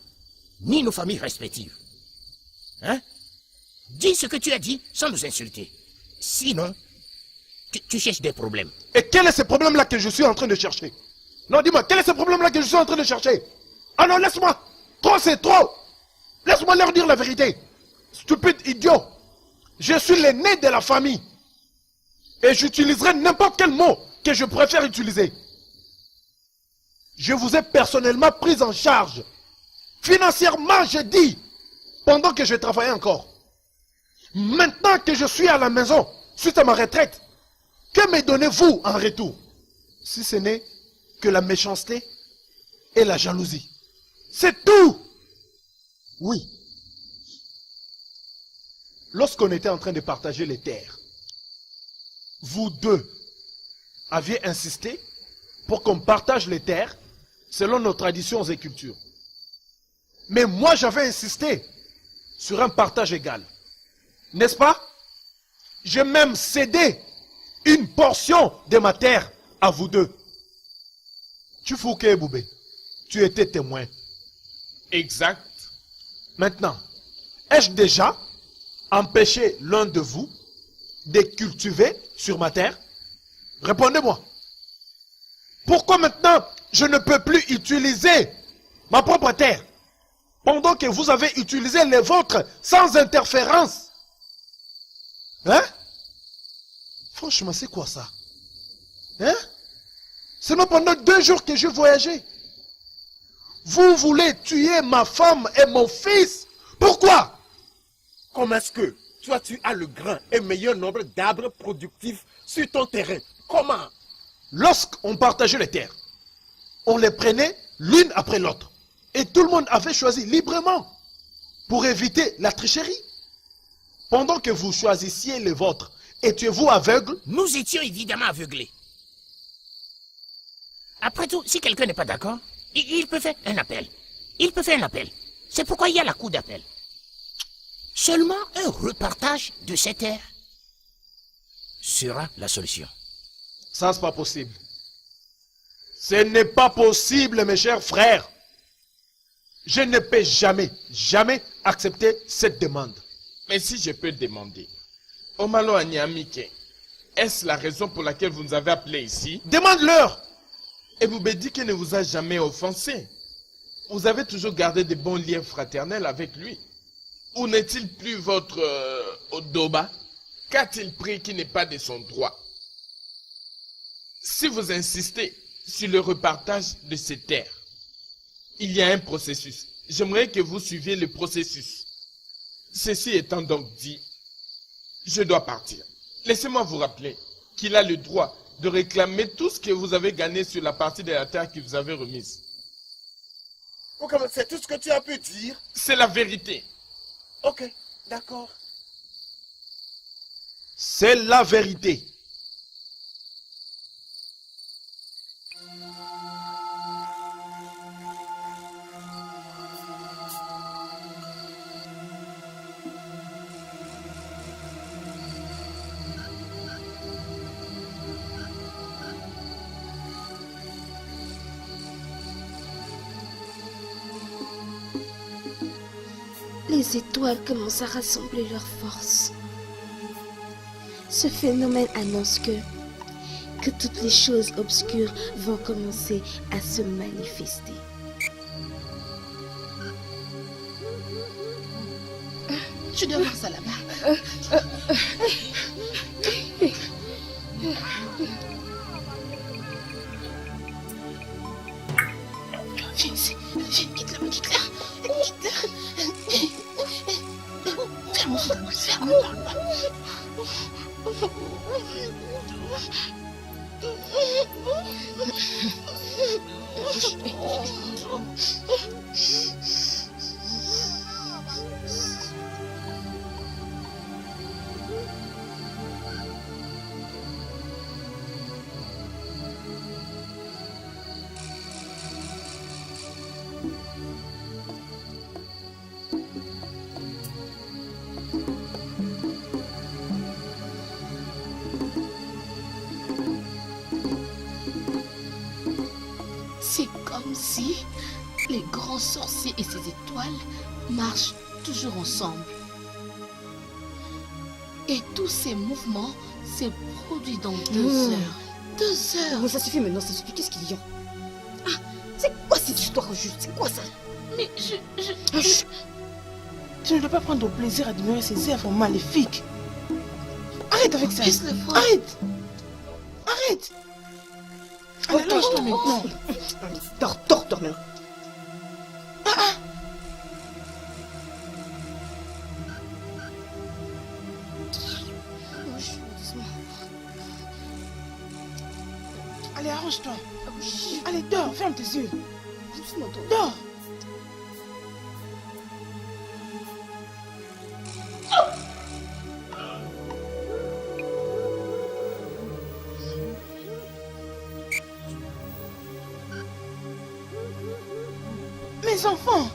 ni nos familles respectives. Hein? Dis ce que tu as dit sans nous insulter. Sinon, tu cherches des problèmes. Et quel est ce problème-là que je suis en train de chercher? Non, dis-moi, quel est ce problème-là que je suis en train de chercher? Ah non, laisse-moi. Trop, c'est trop. Laisse-moi leur dire la vérité. Stupide idiot. Je suis l'aîné de la famille. Et j'utiliserai n'importe quel mot que je préfère utiliser. Je vous ai personnellement pris en charge. Financièrement, je dis. Pendant que je travaillais encore. Maintenant que je suis à la maison, suite à ma retraite, que me donnez-vous en retour? Si ce n'est que la méchanceté et la jalousie. C'est tout. Oui. Lorsqu'on était en train de partager les terres, vous deux aviez insisté pour qu'on partage les terres selon nos traditions et cultures. Mais moi, j'avais insisté sur un partage égal. N'est-ce pas? J'ai même cédé une portion de ma terre à vous deux. Tu Fouquet Boubé, tu étais témoin. Exact. Maintenant, Ai-je déjà empêché l'un de vous de cultiver sur ma terre? Répondez-moi. Pourquoi maintenant je ne peux plus utiliser ma propre terre pendant que vous avez utilisé les vôtres sans interférence? Hein? Franchement, c'est quoi ça? Hein? Seulement pendant 2 jours que je voyageais. Vous voulez tuer ma femme et mon fils? Pourquoi? Comment est-ce que toi tu as le grand et meilleur nombre d'arbres productifs sur ton terrain? Comment? Lorsqu'on partageait les terres, on les prenait l'une après l'autre. Et tout le monde avait choisi librement pour éviter la tricherie. Pendant que vous choisissiez les vôtres, étiez-vous aveugle? Nous étions évidemment aveuglés. Après tout, si quelqu'un n'est pas d'accord, il peut faire un appel. Il peut faire un appel. C'est pourquoi il y a la cour d'appel. Seulement un repartage de ces terres sera la solution. Ça, c'est pas possible. Ce n'est pas possible, mes chers frères. Je ne peux jamais accepter cette demande. Mais si je peux demander, Omalo Anyamike, est-ce la raison pour laquelle vous nous avez appelés ici? Demande-leur. Et Boubedike ne vous a jamais offensé. Vous avez toujours gardé de bons liens fraternels avec lui. Ou n'est-il plus votre Odoba? Qu'a-t-il pris qui n'est pas de son droit? Si vous insistez sur le repartage de ces terres, il y a un processus. J'aimerais que vous suiviez le processus. Ceci étant donc dit, je dois partir. Laissez-moi vous rappeler qu'il a le droit de réclamer tout ce que vous avez gagné sur la partie de la terre que vous avez remise. Ok, c'est tout ce que tu as pu dire? C'est la vérité. Ok, d'accord. C'est la vérité. Les étoiles commencent à rassembler leurs forces. Ce phénomène annonce que toutes les choses obscures vont commencer à se manifester. Tu dois voir ça là-bas. Viens ici. Viens, quitte-la, quitte-la. Quitte-la. Ferme-moi, ferme-moi. C'est comme si les grands sorciers et ces étoiles marchent toujours ensemble. Et tous ces mouvements se produisent dans 2 heures. 2 heures. Non, ça suffit maintenant, ça suffit. Qu'est-ce qu'il y a? Ah, c'est quoi cette histoire juste? C'est quoi ça? Mais Chut. Tu ne dois pas prendre plaisir à admirer ces œuvres maléfiques. Arrête avec ça. Laisse-le voir. Arrête. Arrête. Allez, lâche-toi maintenant. Dors maintenant. Allez, arrange-toi. Allez, dors, ferme tes yeux. Dors. Mes enfants.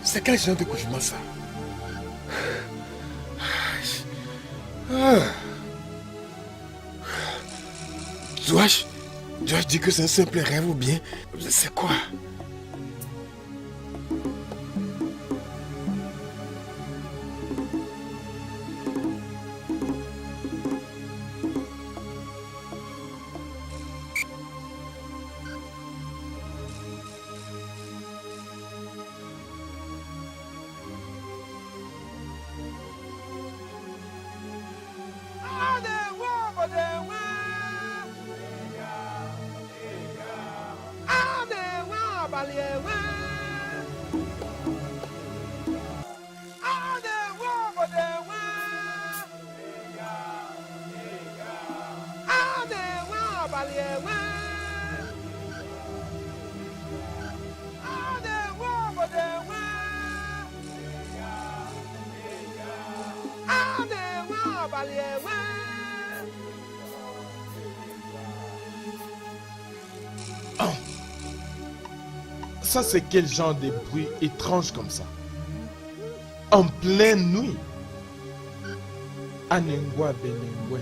C'est quel genre de cauchemar ça? Ah. Dois-je dire que c'est un simple rêve ou bien c'est quoi? Ça, c'est quel genre de bruit étrange comme ça? En pleine nuit. Anengwa Benengwe.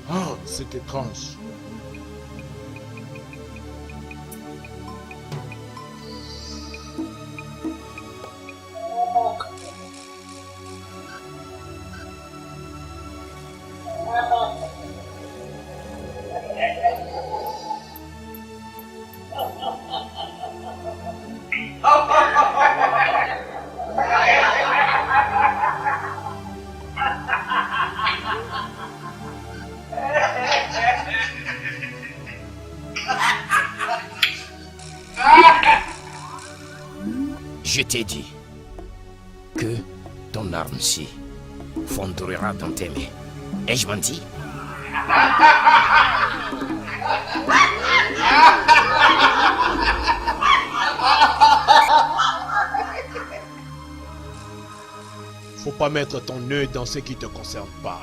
Oh, c'est étrange. Je t'ai dit que ton arme-ci fondera dans tes mains. Ai-je menti? Faut pas mettre ton œil dans ce qui te concerne pas.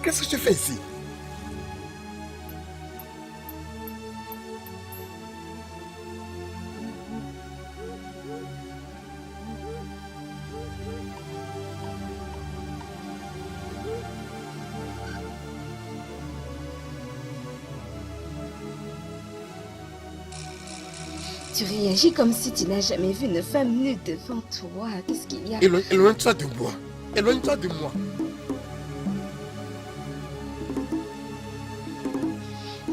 Qu'est-ce que tu fais ici? Tu réagis comme si tu n'as jamais vu une femme nue devant toi. Qu'est-ce qu'il y a? Éloigne-toi de moi. Éloigne-toi de moi.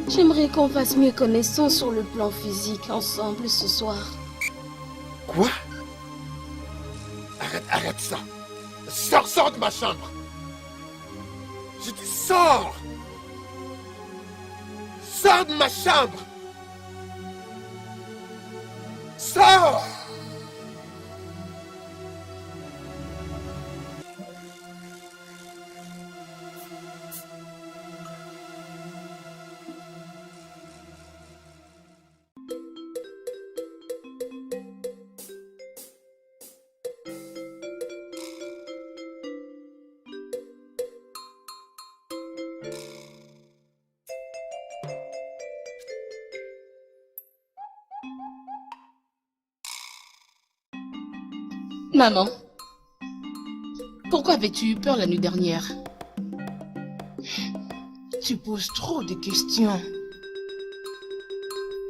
J'aimerais qu'on fasse mieux connaissance sur le plan physique ensemble ce soir. Quoi? Arrête ça. Sors de ma chambre. Je dis sors. Sors de ma chambre. Sors. Maman, Pourquoi avais-tu eu peur la nuit dernière? Tu poses trop de questions.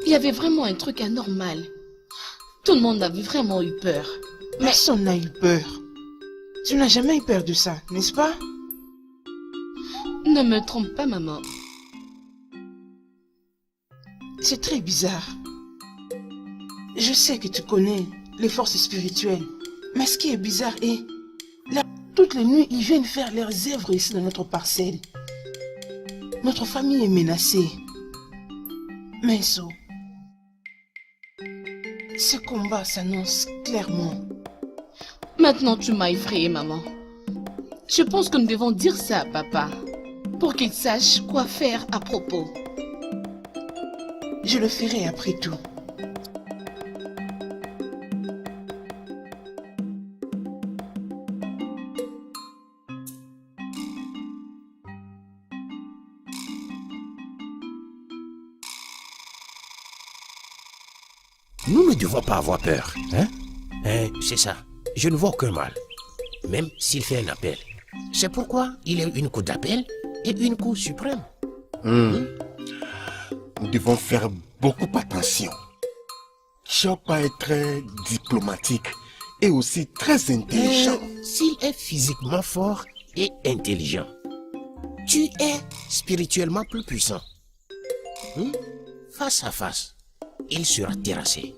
Il y avait vraiment un truc anormal. Tout le monde avait vraiment eu peur. Mais Personne n'a eu peur. Tu n'as jamais eu peur de ça, n'est-ce pas? ne me trompe pas, maman. C'est très bizarre. Je sais que tu connais les forces spirituelles. Mais ce qui est bizarre est... Là, toutes les nuits, ils viennent faire leurs œuvres ici dans notre parcelle. Notre famille est menacée. Menso, ce combat s'annonce clairement. Maintenant, tu m'as effrayée, maman. Je pense que nous devons dire ça à papa, pour qu'il sache quoi faire à propos. Je le ferai après tout. Nous ne devons pas avoir peur, hein? C'est ça. Je ne vois aucun mal. Même s'il fait un appel. C'est pourquoi il y a une cour d'appel et une cour suprême. Nous devons faire beaucoup attention. Chopin est très diplomatique et aussi très intelligent. S'il est physiquement fort et intelligent, tu es spirituellement plus puissant. Face à face, il sera terrassé.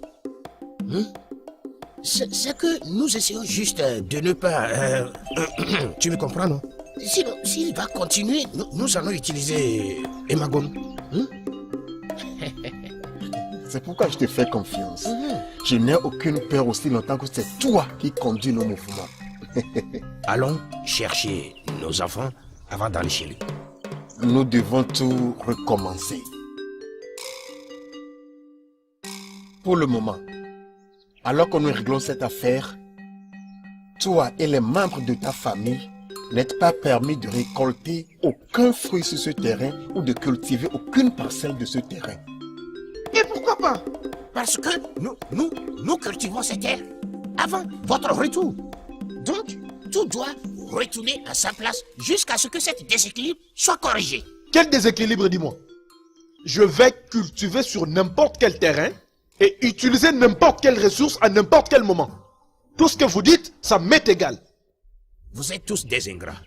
C'est que nous essayons juste de ne pas... tu me comprends, non? Sinon, s'il va continuer, nous allons utiliser Emagone. C'est pourquoi je te fais confiance. Je n'ai aucune peur aussi longtemps que c'est toi qui conduis nos mouvements. Allons chercher nos enfants avant d'aller chez lui. Nous devons tout recommencer. Pour le moment, alors que nous réglons cette affaire, toi et les membres de ta famille n'êtes pas permis de récolter aucun fruit sur ce terrain ou de cultiver aucune parcelle de ce terrain. Et pourquoi pas? Parce que nous cultivons ces terres avant votre retour. Donc, tout doit retourner à sa place jusqu'à ce que cet déséquilibre soit corrigé. Quel déséquilibre, dis-moi? Je vais cultiver sur n'importe quel terrain et utiliser n'importe quelle ressource à n'importe quel moment. Tout ce que vous dites, ça m'est égal. Vous êtes tous des ingrats.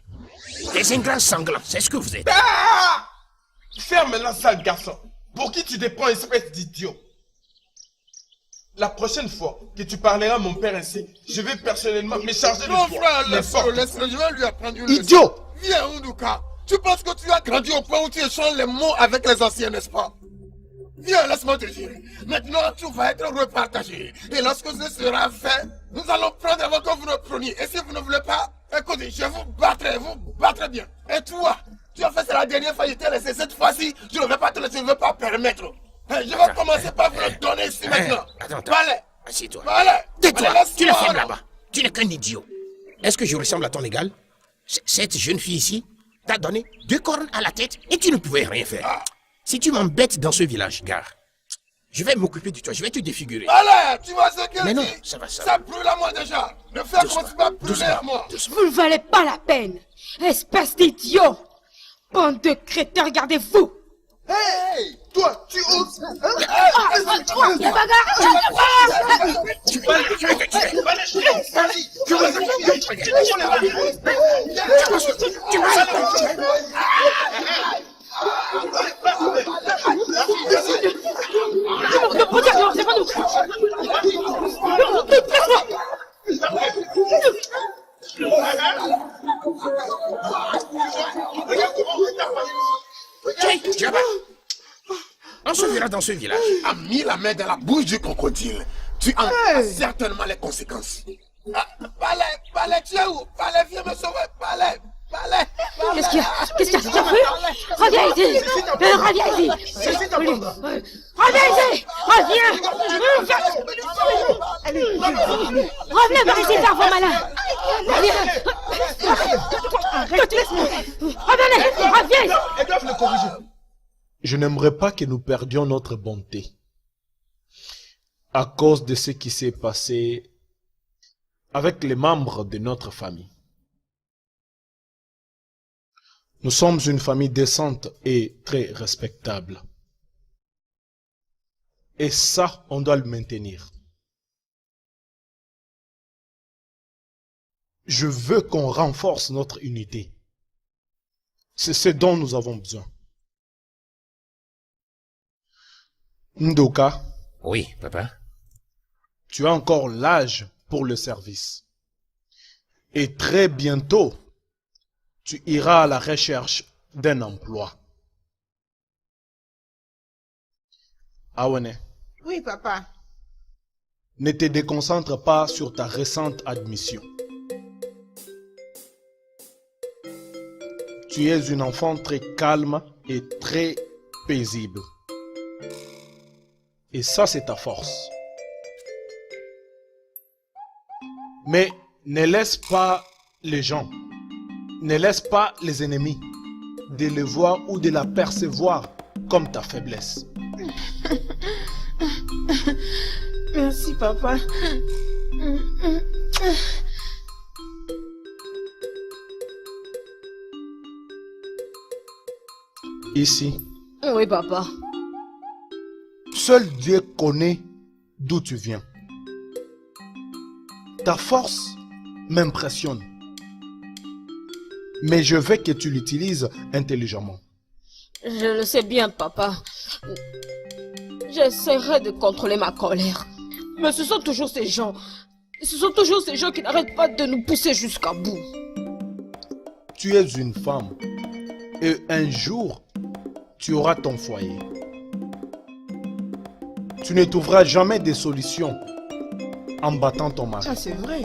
Des ingrats sanglants, c'est ce que vous êtes. Ah! Ferme la sale garçon. Pour qui tu te prends, espèce d'idiot? La prochaine fois que tu parleras à mon père ainsi, je vais personnellement me charger de toi. Non frère, N'importe. laisse-le, je vais lui apprendre une leçon. Idiot! Viens Unduka, tu penses que tu as grandi au point où tu échanges les mots avec les anciens, n'est-ce pas? Viens, laisse-moi te dire. Maintenant, tout va être repartagé. Et lorsque ce sera fait, nous allons prendre avant que vous ne preniez. Et si vous ne voulez pas, écoutez, je vous battrai bien. Et toi, tu as fait ça la dernière fois, je t'ai laissé. Cette fois-ci, je ne vais pas te laisser, je ne vais pas permettre. Je vais commencer par vous le donner ici maintenant. Attends. Allez, Assieds-toi. allez. Tais-toi, Allez, tu la laisse-moi, fermes là. là-bas. Tu n'es qu'un idiot. Est-ce que je ressemble à ton égal? Cette jeune fille ici t'a donné 2 cornes à la tête et tu ne pouvais rien faire. Si tu m'embêtes dans ce village, gare, je vais m'occuper de toi, je vais te défigurer. Allez, tu vois ce qu'elle Mais non, dit? ça va. Ça brûle à moi déjà. Ne fais comme tu vas brûler à moi. Vous ne valez pas la peine. Espèce d'idiot. Bande de crétins, regardez-vous. Hey! Toi, tu oses... Toi, la bagarre. Tu vas le tuer. Ne protège-moi, c'est pas nous. Là-bas. On se verra dans ce village. A mis la main dans la bouche du crocodile. Tu en as certainement les conséquences. Palais, tu es où? Palais, viens me sauver. Palais. Qu'est-ce qu'il y a? Qu'est-ce qu'il y a? T'as vu? Reviens ici. Reviens ici. Reviens ici. Reviens par ici, cerveau malin. Arrête, laisse-moi. Reviens. Elles doivent le corriger. Je n'aimerais pas que nous perdions notre bonté à cause de ce qui s'est passé avec les membres de notre famille. Nous sommes une famille décente et très respectable. Et ça, on doit le maintenir. Je veux qu'on renforce notre unité. C'est ce dont nous avons besoin. Ndoka, Oui, papa. tu as encore l'âge pour le service. Et très bientôt, tu iras à la recherche d'un emploi. Awane, Oui, papa. ne te déconcentre pas sur ta récente admission. Tu es une enfant très calme et très paisible. Et ça, c'est ta force. Mais ne laisse pas les gens, ne laisse pas les ennemis de le voir ou de la percevoir comme ta faiblesse. Merci, papa. Ici, Oui, papa. seul Dieu connaît d'où tu viens. Ta force m'impressionne. Mais je veux que tu l'utilises intelligemment. Je le sais bien, papa. J'essaierai de contrôler ma colère. Mais ce sont toujours ces gens. Ce sont toujours ces gens qui n'arrêtent pas de nous pousser jusqu'à bout. Tu es une femme. Et un jour, tu auras ton foyer. Tu ne trouveras jamais de solution en battant ton mari. Ça, c'est vrai.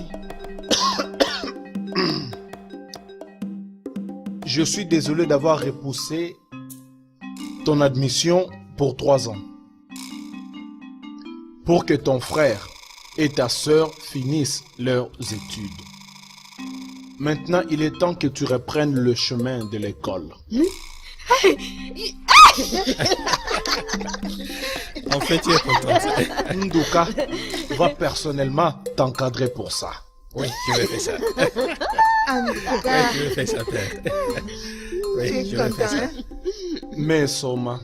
Je suis désolé d'avoir repoussé ton admission pour 3 ans. Pour que ton frère et ta sœur finissent leurs études. Maintenant, il est temps que tu reprennes le chemin de l'école. En fait, tu es contente. Ndoka va personnellement t'encadrer pour ça. Oui, je vais faire ça. Oui, je vais faire ça, père. Oui, je vais faire ça. Mais Soma,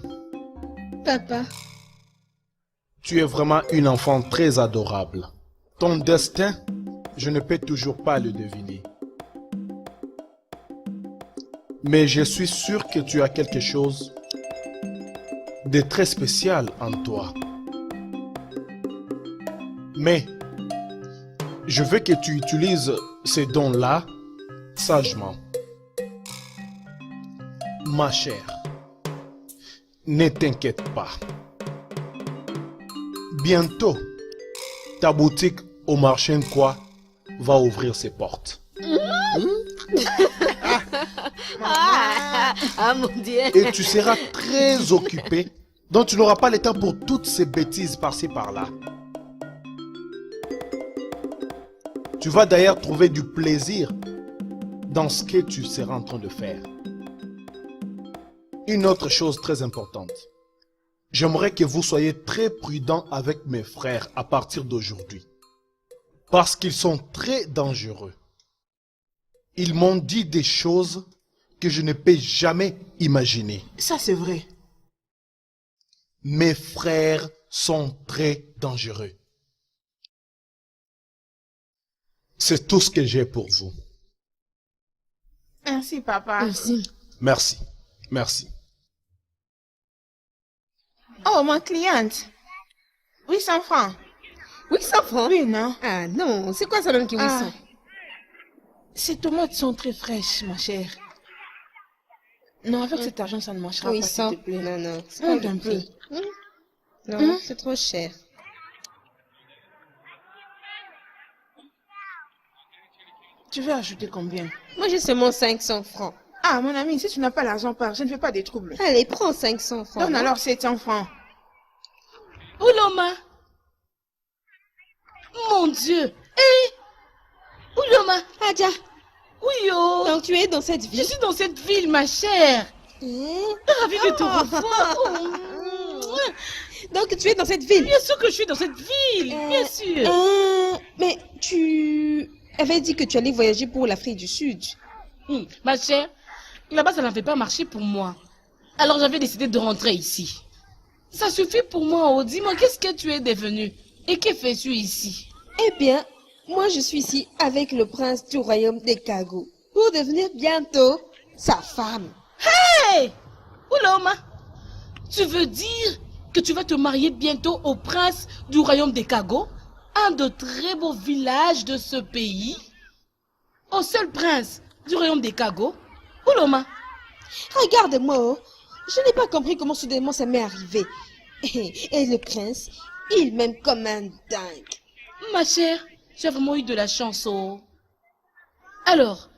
Papa, tu es vraiment une enfant très adorable. Ton destin, je ne peux toujours pas le deviner. Mais je suis sûr que tu as quelque chose de très spécial en toi. Mais je veux que tu utilises ces dons-là sagement. Ma chère, ne t'inquiète pas. Bientôt, ta boutique au marché Nkwa va ouvrir ses portes. Ah, mon Dieu. Et tu seras très occupé, donc tu n'auras pas le temps pour toutes ces bêtises par-ci par-là. Tu vas d'ailleurs trouver du plaisir dans ce que tu seras en train de faire. Une autre chose très importante. J'aimerais que vous soyez très prudents avec mes frères à partir d'aujourd'hui. Parce qu'ils sont très dangereux. Ils m'ont dit des choses que je ne peux jamais imaginer. Ça, c'est vrai. Mes frères sont très dangereux. C'est tout ce que j'ai pour vous. Merci, papa. Merci. Merci. Merci. Oh, ma cliente. 800 francs. 800 francs? Oui, non? Ah non, c'est quoi ça donne qui 800? Ah. Ces tomates sont très fraîches, ma chère. Non, avec cet argent, ça ne marchera pas, 800. s'il te plaît. Non, non, c'est Monte pas un le peu. prix. Non, c'est trop cher. Tu veux ajouter combien? Moi, j'ai seulement 500 francs. Ah, mon ami, si tu n'as pas l'argent, pars. Je ne fais pas des troubles. Allez, prends 500 francs. Donne alors 700 francs. Ouloma. Mon Dieu. Eh, Ouloma. Adja, Oui, oh. donc tu es dans cette Je ville. suis dans cette ville, ma chère. Ravie de te Oh. revoir. Oh. Donc tu es dans cette ville. Bien sûr que je suis dans cette ville. Bien sûr. Mais tu avais dit que tu allais voyager pour l'Afrique du Sud. Ma chère, Là-bas, ça n'avait pas marché pour moi. Alors j'avais décidé de rentrer ici. Ça suffit pour moi, oh. Dis-moi, qu'est-ce que tu es devenu? Et que fais-tu ici? Eh bien, moi je suis ici avec le prince du royaume des Kago pour devenir bientôt sa femme. Hey! Ouloma! Tu veux dire que tu vas te marier bientôt au prince du royaume des Kago, un de très beaux villages de ce pays? Au seul prince du royaume des Kago? Ouloma! Regarde-moi, oh. Je n'ai pas compris comment soudainement ça m'est arrivé. Et le prince, il m'aime comme un dingue. Ma chère, tu as vraiment eu de la chance, oh. Alors,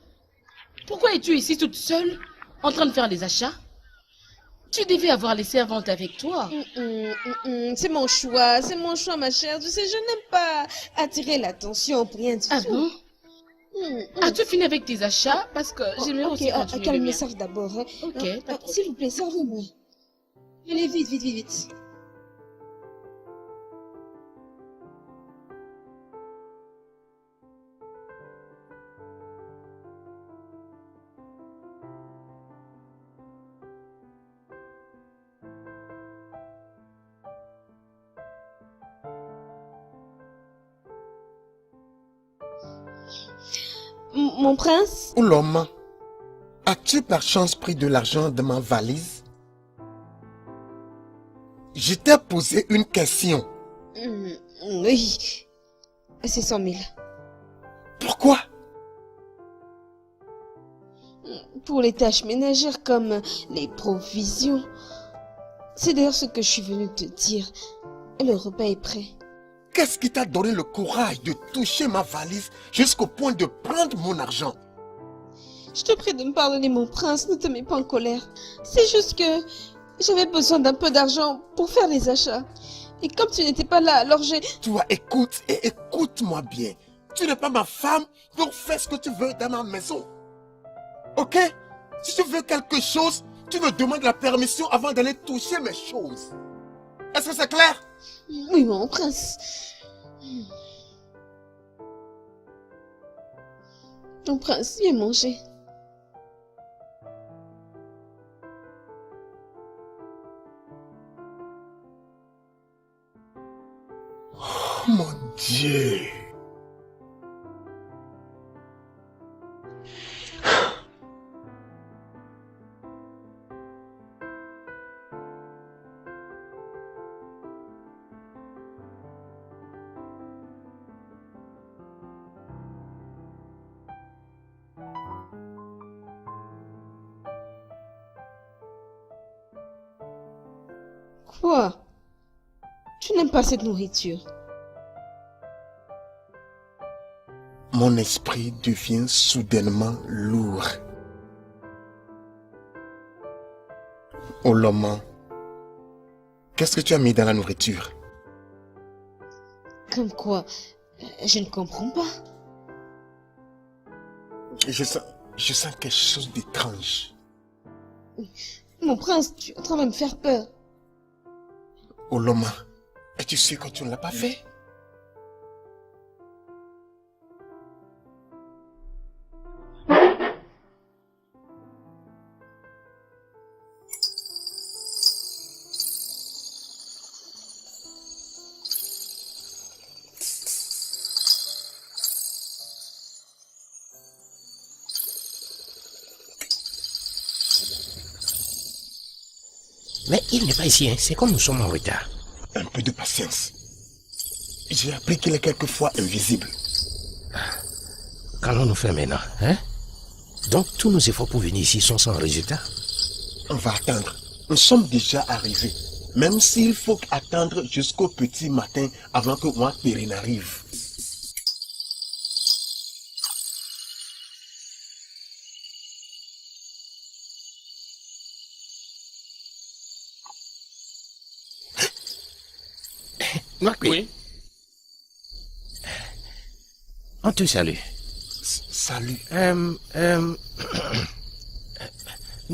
pourquoi es-tu ici toute seule, en train de faire les achats? Tu devais avoir les servantes avec toi. C'est mon choix, ma chère. Tu sais, je n'aime pas attirer l'attention pour rien du Ah tout. bon? As-tu fini avec tes achats? Parce que j'aimerais aussi continuer le calme-le, mien. serve d'abord. Hein. Ok, d'accord. S'il vous plaît, servez-moi. Allez, vite, vite, vite, vite. Mon prince? Ouloma, as-tu par chance pris de l'argent de ma valise? Je t'ai posé une question. Oui. C'est 100 000. Pourquoi? Pour les tâches ménagères comme les provisions. C'est d'ailleurs ce que je suis venue te dire. Le repas est prêt. Qu'est-ce qui t'a donné le courage de toucher ma valise jusqu'au point de prendre mon argent? Je te prie de me pardonner, mon prince. Ne te mets pas en colère. C'est juste que j'avais besoin d'un peu d'argent pour faire les achats. Et comme tu n'étais pas là, alors j'ai... Toi, écoute et écoute-moi bien. Tu n'es pas ma femme, donc fais ce que tu veux dans ma maison. Ok? Si tu veux quelque chose, tu me demandes la permission avant d'aller toucher mes choses. Est-ce que c'est clair? Oui, mon prince. Mon prince, viens manger. Oh mon Dieu. Quoi? Tu n'aimes pas cette nourriture? Mon esprit devient soudainement lourd. Ouloma, qu'est-ce que tu as mis dans la nourriture? Comme quoi? Je ne comprends pas. Je sens quelque chose d'étrange. Mon prince, tu es en train de me faire peur. Ouloma, es-tu sûr que tu ne l'as pas fait? Mais il n'est pas ici, hein. C'est comme nous sommes en retard. Un peu de patience. J'ai appris qu'il est quelquefois invisible. Qu'allons-nous faire maintenant, hein? Donc tous nos efforts pour venir ici sont sans résultat. On va attendre. Nous sommes déjà arrivés. Même s'il faut attendre jusqu'au petit matin avant que moi Périne n'arrive. Oui. On te salue. Salut.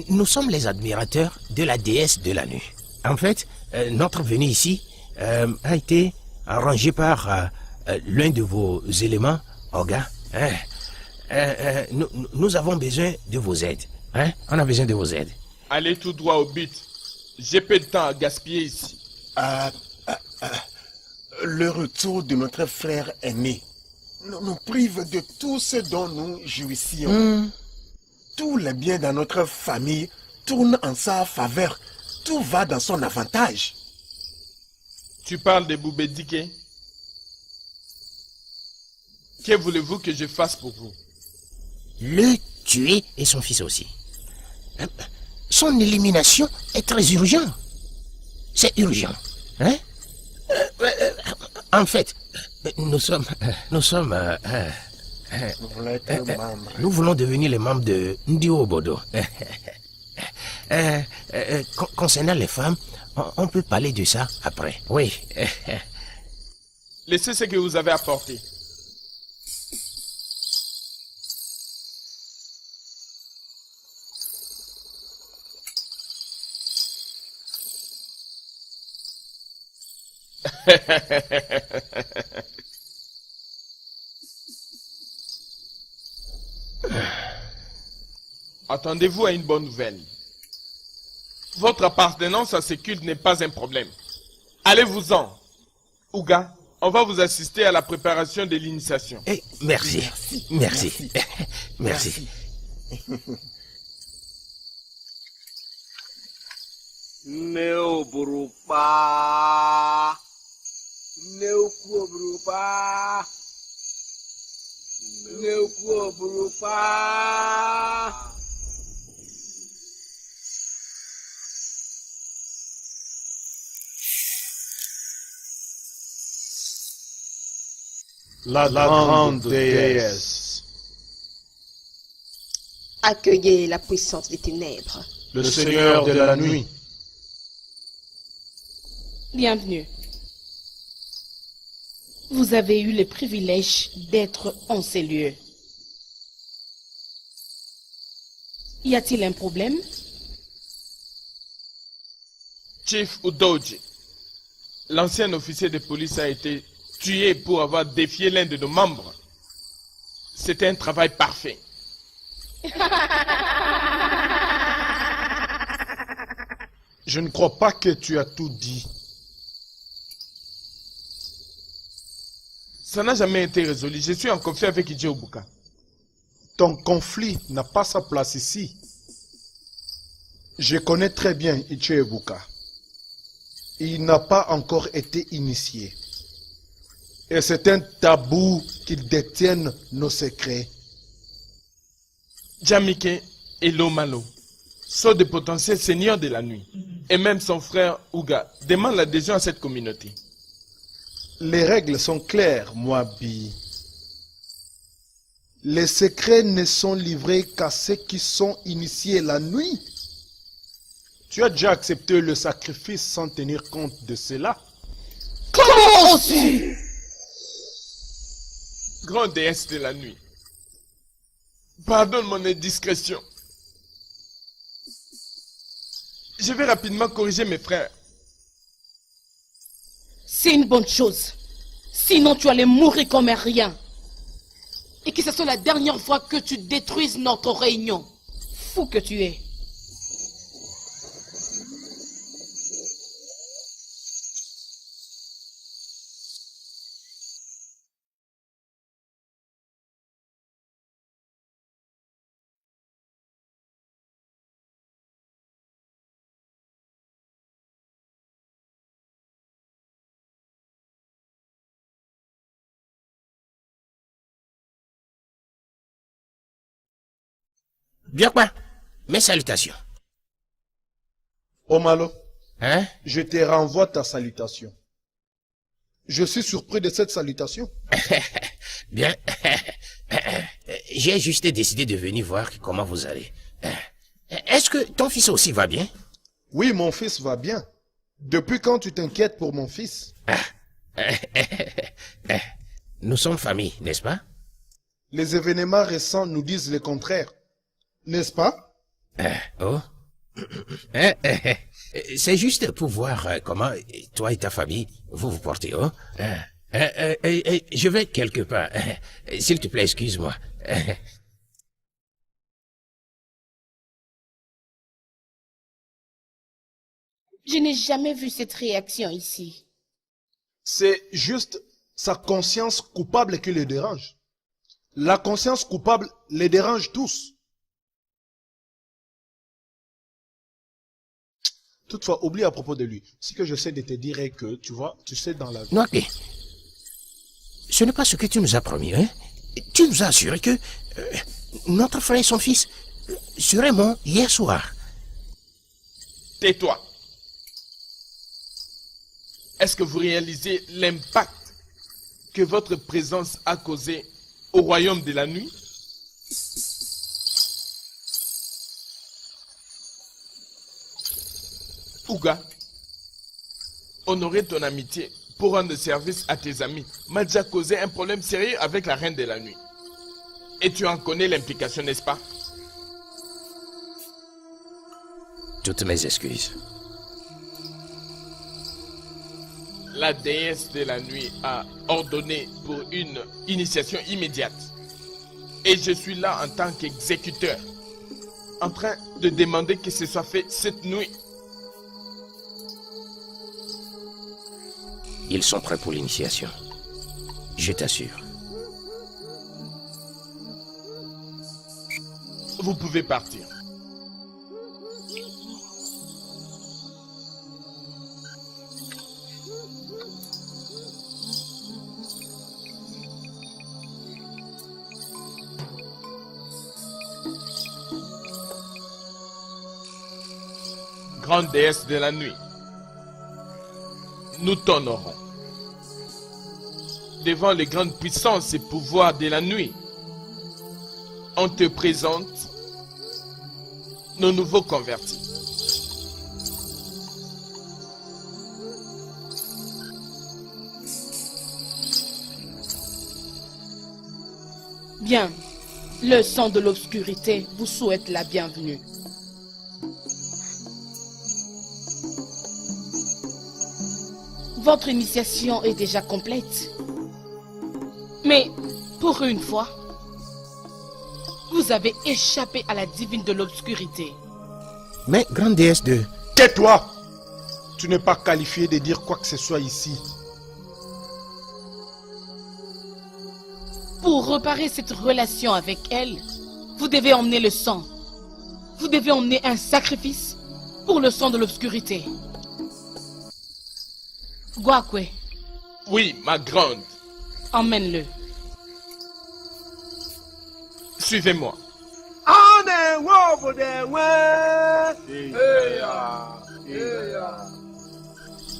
Nous sommes les admirateurs de la déesse de la nuit. En fait, notre venue ici a été arrangée par l'un de vos éléments, Oga. Nous avons besoin de vos aides. Hein? On a besoin de vos aides. Allez tout droit au but. J'ai peu de temps à gaspiller ici. Le retour de notre frère aîné nous prive de tout ce dont nous jouissions. Tous les biens dans notre famille tournent en sa faveur. Tout va dans son avantage. Tu parles de Boubedike? Que voulez-vous que je fasse pour vous? Le tuer et son fils aussi. Son élimination est très urgente. C'est urgent. Hein? En fait, nous voulons devenir les membres de Ndio Bodo. Concernant les femmes, on peut parler de ça après. Oui. Laissez ce que vous avez apporté. Attendez-vous à une bonne nouvelle. Votre appartenance à ce culte n'est pas un problème. Allez-vous-en. Ouga, on va vous assister à la préparation de l'initiation. Merci. Merci. La grande déesse. Accueillez la puissance des ténèbres. Le Seigneur de la nuit. Bienvenue. Vous avez eu le privilège d'être en ces lieux. Y a-t-il un problème? Chief Udoji, l'ancien officier de police a été tué pour avoir défié l'un de nos membres. C'était un travail parfait. Je ne crois pas que tu as tout dit. Ça n'a jamais été résolu. Je suis en conflit avec Idje Obuka. Ton conflit n'a pas sa place ici. Je connais très bien Ichebuka. Il n'a pas encore été initié. Et c'est un tabou qu'il détienne nos secrets. Jamike et Lomalo sont de potentiels seigneurs de la nuit. Et même son frère Ouga demande l'adhésion à cette communauté. Les règles sont claires, Moabi. Les secrets ne sont livrés qu'à ceux qui sont initiés la nuit. Tu as déjà accepté le sacrifice sans tenir compte de cela. Comment oses-tu? Grande déesse de la nuit, pardonne mon indiscrétion. Je vais rapidement corriger mes frères. C'est une bonne chose. Sinon, tu allais mourir comme un rien. Et que ce soit la dernière fois que tu détruises notre réunion. Fou que tu es. Bien quoi? Mes salutations. Omalo, Hein? je te renvoie ta salutation. Je suis surpris de cette salutation. Bien. J'ai juste décidé de venir voir comment vous allez. Est-ce que ton fils aussi va bien? Oui, mon fils va bien. Depuis quand tu t'inquiètes pour mon fils? Nous sommes famille, n'est-ce pas? Les événements récents nous disent le contraire. N'est-ce pas? Oh. C'est juste pour voir comment toi et ta famille vous vous portez. Oh. Je vais quelque part. S'il te plaît, excuse-moi. Je n'ai jamais vu cette réaction ici. C'est juste sa conscience coupable qui le dérange. La conscience coupable les dérange tous. Toutefois, oublie à propos de lui. Ce que j'essaie de te dire est que, tu vois, tu sais dans la vie... Non, ok. Ce n'est pas ce que tu nous as promis, hein? Tu nous as assuré que notre frère et son fils seraient morts hier soir. Tais-toi. Est-ce que vous réalisez l'impact que votre présence a causé au royaume de la nuit? Ouga, honorer ton amitié pour rendre service à tes amis m'a déjà causé un problème sérieux avec la reine de la nuit. Et tu en connais l'implication, n'est-ce pas? Toutes mes excuses. La déesse de la nuit a ordonné pour une initiation immédiate. Et je suis là en tant qu'exécuteur, en train de demander que ce soit fait cette nuit. Ils sont prêts pour l'initiation. Je t'assure. Vous pouvez partir. Grande déesse de la nuit, nous t'honorons. Devant les grandes puissances et pouvoirs de la nuit, on te présente nos nouveaux convertis. Bien, le sang de l'obscurité vous souhaite la bienvenue. Votre initiation est déjà complète. Mais, pour une fois, vous avez échappé à la divine de l'obscurité. Mais, grande déesse de... Tais-toi! Tu n'es pas qualifié de dire quoi que ce soit ici. Pour réparer cette relation avec elle, vous devez emmener le sang. Vous devez emmener un sacrifice pour le sang de l'obscurité. Guakwe, Oui, ma grande, emmène-le. suivez-moi.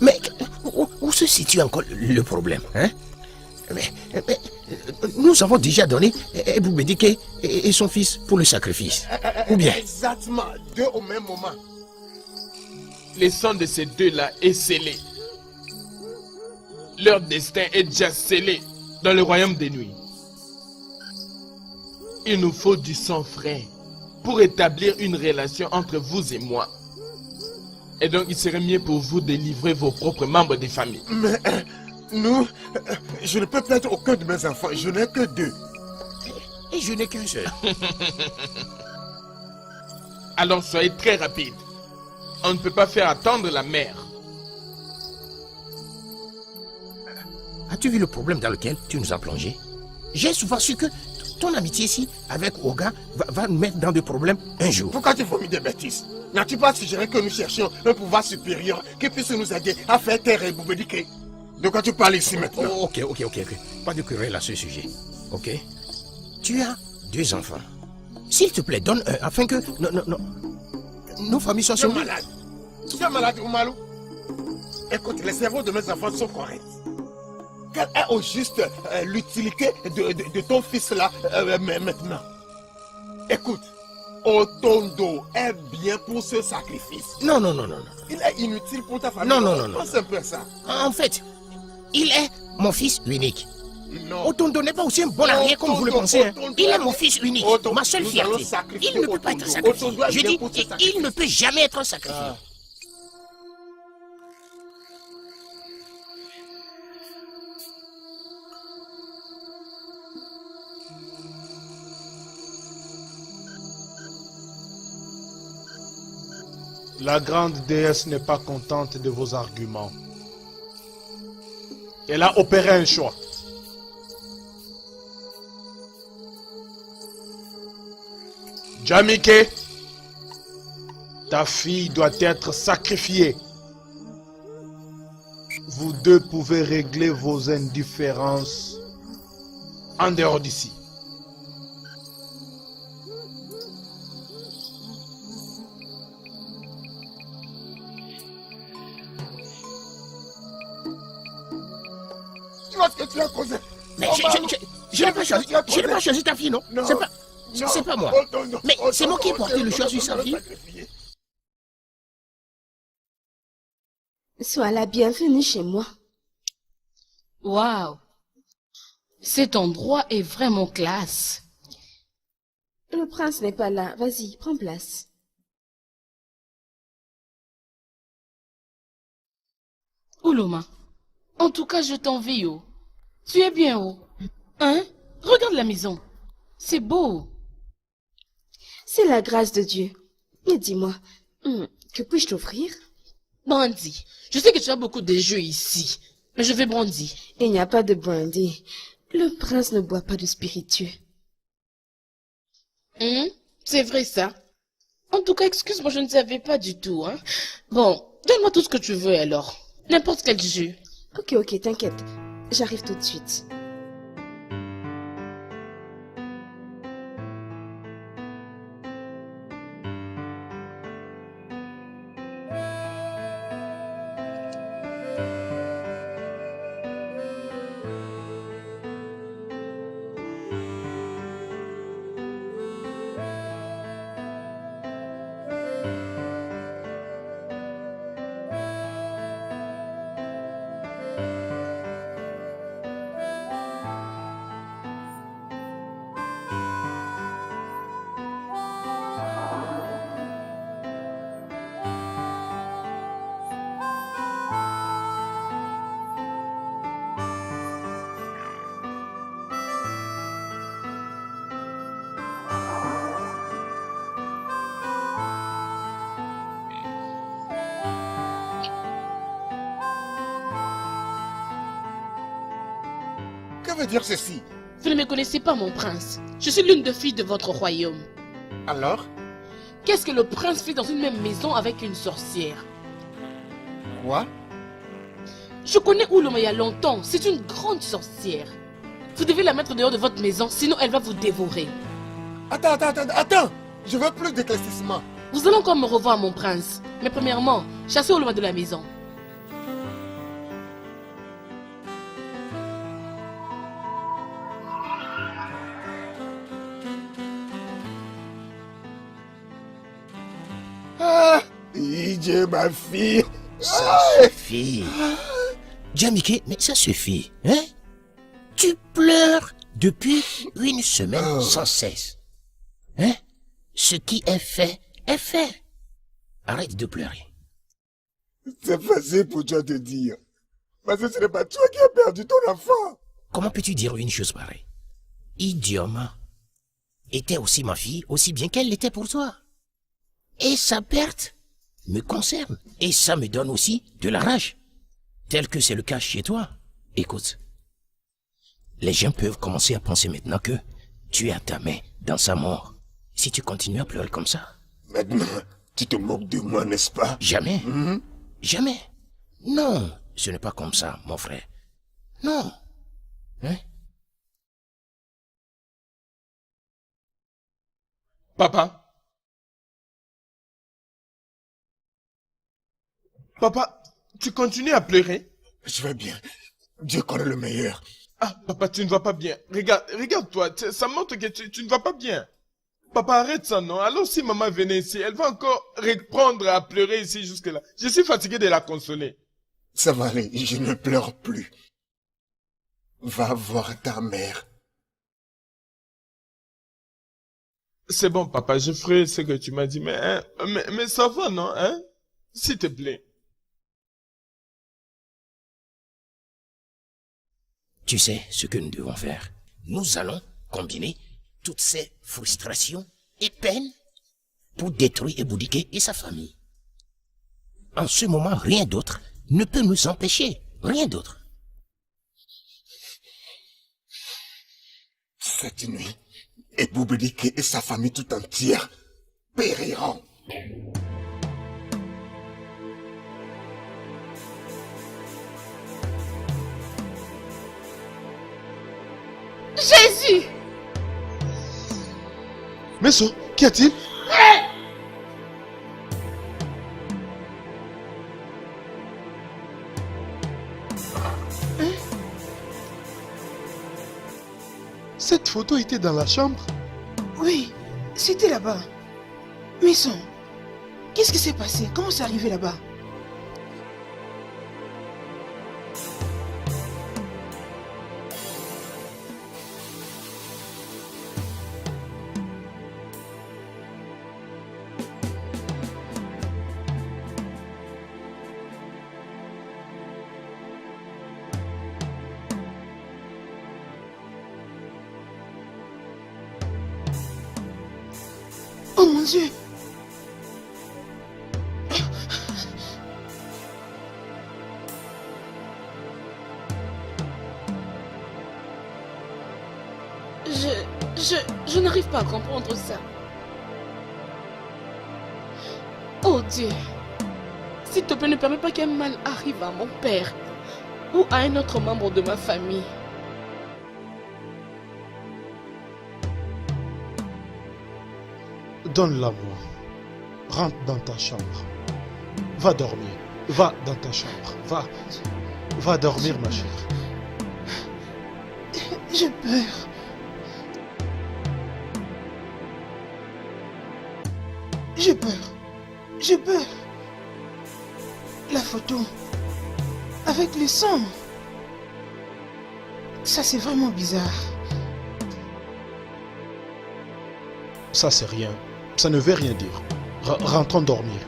Mais où se situe encore le problème, hein? Mais, nous avons déjà donné Eboubedike et son fils pour le sacrifice. Ou bien? Exactement, deux au même moment. Le sang de ces deux-là est scellé. Leur destin est déjà scellé dans le royaume des nuits. Il nous faut du sang frais pour établir une relation entre vous et moi. Et donc, il serait mieux pour vous de livrer vos propres membres de famille. Mais nous, je ne peux perdre aucun de mes enfants. Je n'ai que deux. Et je n'ai qu'un seul. Alors, soyez très rapide. On ne peut pas faire attendre la mère. As-tu vu le problème dans lequel tu nous as plongé? J'ai souvent su que ton amitié ici avec Oga va nous mettre dans des problèmes un jour. Pourquoi tu vomis des bêtises? N'as-tu pas suggéré que nous cherchions un pouvoir supérieur qui puisse nous aider à faire taire Eboubedike? De quoi tu parles ici maintenant? Oh, ok. Pas de querelle à ce sujet. Ok? Tu as deux enfants. S'il te plaît, donne un afin que nos familles soient Tu es sauvées. malade. Tu es malade, Oumalou. Écoute, les cerveaux de mes enfants sont corrects. Quelle est au juste l'utilité de ton fils là maintenant? Écoute, Otondo est bien pour ce sacrifice. Non. Il est inutile pour ta famille. Non. Pense un peu ça. En fait, il est mon fils unique. Non. Otondo n'est pas aussi un bon arrière comme vous le pensez. Hein. Otondo Il est mon fils unique, Otondo, ma seule nous fierté. allons sacrifier Il ne peut pas être Otondo. sacrifié. Otondo est Je bien dis, pour ce sacrifice. il ne peut jamais être sacrifié. La grande déesse n'est pas contente de vos arguments. Elle a opéré un choix. Jamike, ta fille doit être sacrifiée. Vous deux pouvez régler vos indifférences en dehors d'ici. Tu vois ce que tu as causé. Mais je n'ai pas choisi ta fille, non? C'est pas moi. Mais c'est moi qui ai porté le choix sur sa fille. Sois la bienvenue chez moi. Waouh! Cet endroit est vraiment classe. Le prince n'est pas là. Vas-y, prends place. Ouloma, en tout cas, je t'envie, oh. Tu es bien, oh. Hein? Regarde la maison. C'est beau. C'est la grâce de Dieu. Mais dis-moi, que puis-je t'offrir? Brandy, je sais que tu as beaucoup de jeux ici, mais je vais brandy. Il n'y a pas de brandy. Le prince ne boit pas de spiritueux. C'est vrai ça. En tout cas, excuse-moi, je ne savais pas du tout, hein. Bon, donne-moi tout ce que tu veux alors. N'importe quel jeu. Ok, t'inquiète. J'arrive tout de suite. Que veut dire ceci? Vous ne me connaissez pas, mon prince. Je suis l'une des filles de votre royaume. Alors? Qu'est-ce que le prince fait dans une même maison avec une sorcière? Quoi? Je connais Ouloma il y a longtemps. C'est une grande sorcière. Vous devez la mettre dehors de votre maison, sinon elle va vous dévorer. Attends! Je veux plus d'éclaircissement. Vous allez encore me revoir, mon prince. Mais premièrement, chassez Ouloma de la maison. Idje, ma fille. Ça suffit. Jamike, mais ça suffit, hein? Tu pleures depuis une semaine sans cesse. Hein? Ce qui est fait, est fait. Arrête de pleurer. C'est facile pour toi de dire. Parce que ce n'est pas toi qui as perdu ton enfant. Comment peux-tu dire une chose pareille? Idioma était aussi ma fille, aussi bien qu'elle l'était pour toi. Et sa perte me concerne. Et ça me donne aussi de la rage. Tel que c'est le cas chez toi. Écoute, les gens peuvent commencer à penser maintenant que tu as ta main dans sa mort. Si tu continues à pleurer comme ça. Maintenant, tu te moques de moi, n'est-ce pas? Jamais. Jamais. Non, ce n'est pas comme ça, mon frère. Non. Hein? Papa? Papa, tu continues à pleurer? Je vais bien. Dieu connaît le meilleur. Ah, papa, tu ne vas pas bien. Regarde-toi, ça montre que tu ne vas pas bien. Papa, arrête ça, non? Alors si maman venait ici, elle va encore reprendre à pleurer ici jusque-là. Je suis fatigué de la consoler. Ça va aller, je ne pleure plus. Va voir ta mère. C'est bon, papa, je ferai ce que tu m'as dit, mais ça va, non, hein? S'il te plaît. Tu sais ce que nous devons faire? Nous allons combiner toutes ces frustrations et peines pour détruire Eboudike et sa famille. En ce moment, rien d'autre ne peut nous empêcher. Rien d'autre. Cette nuit, Eboubedike et sa famille tout entière périront. Jésus! Meso, qu'y a-t-il? Cette photo était dans la chambre. Oui, c'était là-bas. Maison, qu'est-ce qui s'est passé? Comment c'est arrivé là-bas? Oh mon Dieu! Je n'arrive pas à comprendre ça. Oh Dieu, s'il te plaît, ne permets pas qu'un mal arrive à mon père ou à un autre membre de ma famille. Donne-la moi. Rentre dans ta chambre. Va dormir. Va dans ta chambre. Va. Va dormir, ma chère. J'ai peur. J'ai peur. J'ai peur. La photo. Avec le sang. Ça, c'est vraiment bizarre. Ça, c'est rien. Ça ne veut rien dire. Rentrons dormir.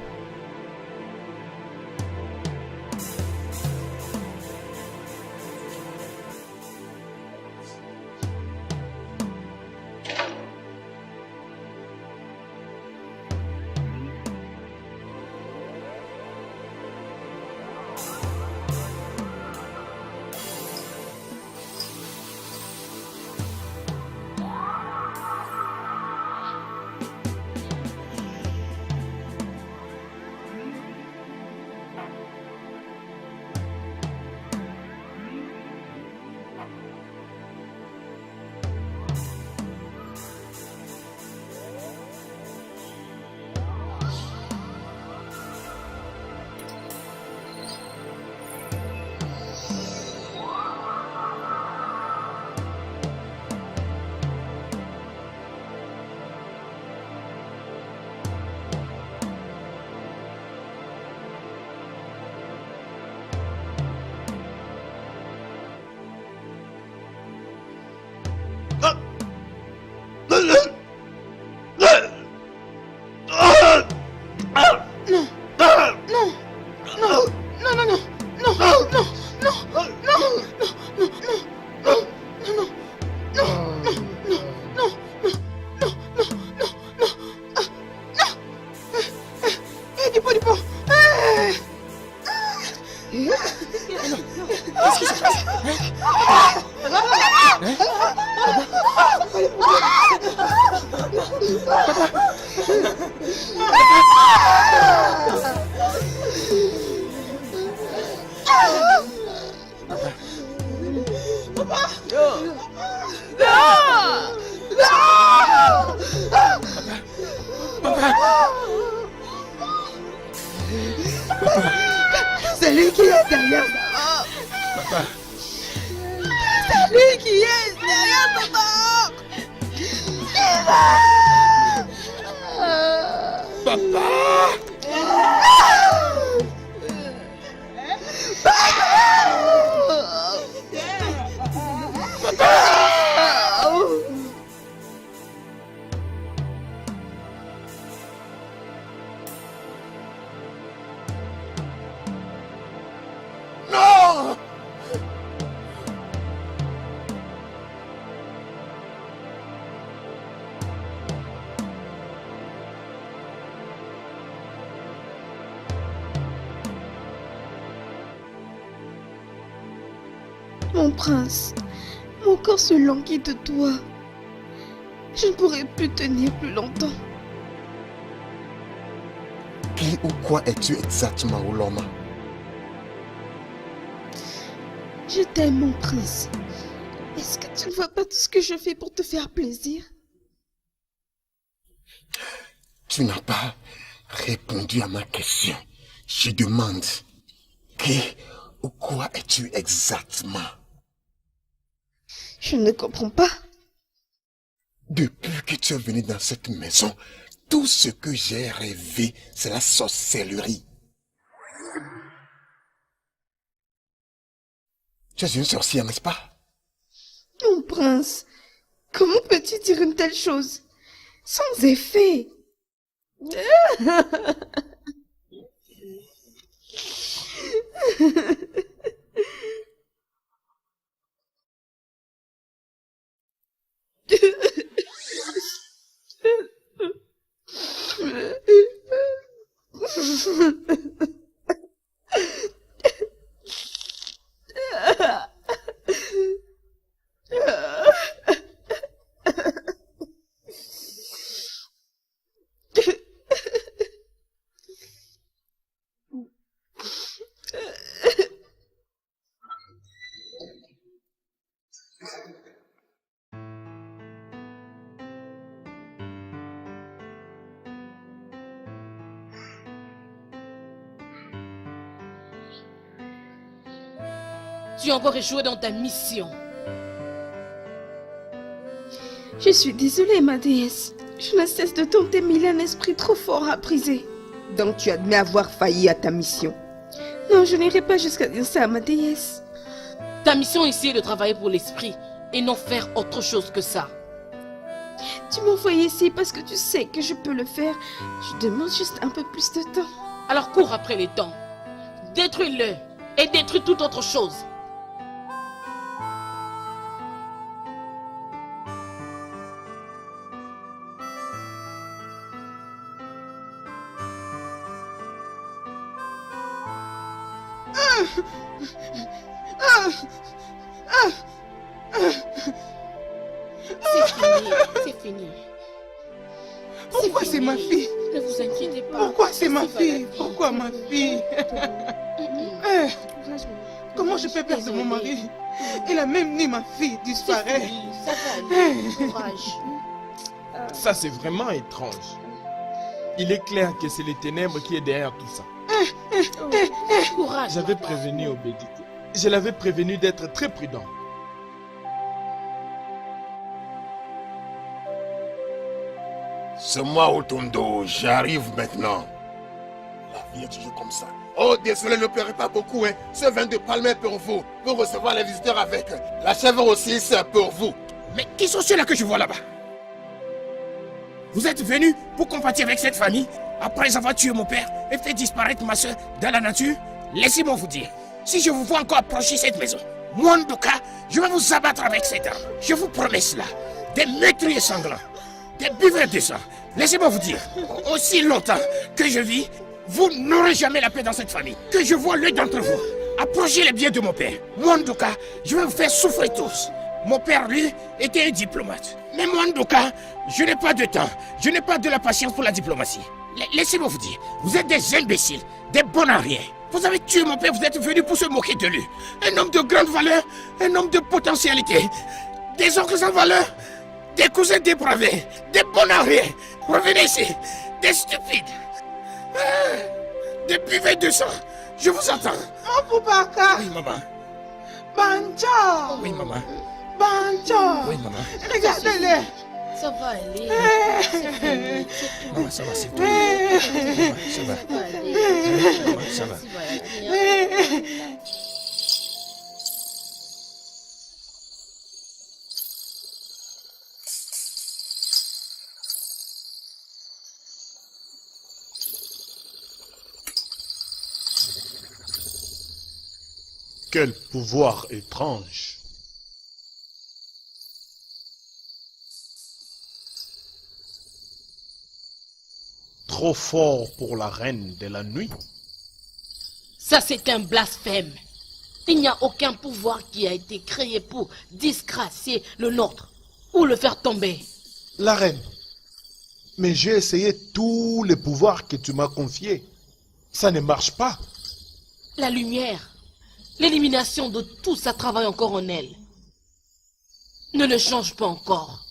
C'est lui qui est derrière ça. Papa. C'est lui qui est derrière ça. Non! Mon prince, mon corps se languit de toi. Je ne pourrai plus tenir plus longtemps. Qui ou quoi es-tu exactement, Ouloma? Je t'aime, mon prince. Est-ce que tu ne vois pas tout ce que je fais pour te faire plaisir? Tu n'as pas répondu à ma question. Je demande, qui ou quoi es-tu exactement? Je ne comprends pas. Depuis que tu es venu dans cette maison, tout ce que j'ai rêvé, c'est la sorcellerie. Tu es une sorcière, n'est-ce pas? Mon prince, comment peux-tu dire une telle chose? Sans effet. Tu as encore échoué dans ta mission. Je suis désolée, ma déesse. Je ne cesse de tenter, mais il a un esprit trop fort à briser. Donc tu admets avoir failli à ta mission. Non, je n'irai pas jusqu'à dire ça à ma déesse. Ta mission ici est de travailler pour l'esprit et non faire autre chose que ça. Tu m'as envoyé ici parce que tu sais que je peux le faire. Je demande juste un peu plus de temps. Alors cours après les temps. Détruis-le et détruis toute autre chose. C'est fini. Pourquoi c'est ma fille? Ne vous inquiétez pas. Pourquoi c'est ma fille? Pourquoi ma fille? Comment je peux perdre mon mari? Et la même nuit, ma fille disparaît. Ça va aller. Courage. Ça, c'est vraiment étrange. Il est clair que c'est les ténèbres qui est derrière tout ça. Courage. J'avais prévenu Obédite. Je l'avais prévenu d'être très prudent. C'est moi, Otondo. J'arrive maintenant. La vie est toujours comme ça. Oh, désolé, ne pleurez pas beaucoup. Hein. Ce vin de palme est pour vous. Pour recevoir les visiteurs avec. La chèvre aussi, c'est pour vous. Mais qui sont ceux-là que je vois là-bas? Vous êtes venus pour compatir avec cette famille après avoir tué mon père et fait disparaître ma soeur dans la nature? Laissez-moi vous dire, si je vous vois encore approcher cette maison, moi, Ndoka, je vais vous abattre avec cette arme. Je vous promets cela. Des meurtriers sanglants, des buveurs de sang. Laissez-moi vous dire, aussi longtemps que je vis, vous n'aurez jamais la paix dans cette famille. Que je vois l'un d'entre vous approcher les biens de mon père. Moi, Ndoka, je vais vous faire souffrir tous. Mon père, lui, était un diplomate. Mais moi, Ndoka, je n'ai pas de temps. Je n'ai pas de la patience pour la diplomatie. Laissez-moi vous dire, vous êtes des imbéciles, des bons à rien. Vous avez tué mon père, vous êtes venus pour se moquer de lui. Un homme de grande valeur, un homme de potentialité. Des oncles sans valeur, des cousins dépravés, des bons à rien. Revenez ici, des stupides. Des buvets de sang. Je vous entends. Oh, Boubacar. Oui, maman. Banjo. Oui, maman. Banjo. Oui, maman. Regardez-les. Ça va aller. C'est fini. C'est tout. Maman, ça va, c'est tout. Maman, ça va. Ça va aller. Maman, ça va. Ça va aller. Quel pouvoir étrange! Trop fort pour la reine de la nuit. Ça, c'est un blasphème. Il n'y a aucun pouvoir qui a été créé pour disgracier le nôtre ou le faire tomber. La reine. Mais j'ai essayé tous les pouvoirs que tu m'as confiés. Ça ne marche pas. La lumière, l'élimination de tout ça travaille encore en elle. Ne le change pas encore.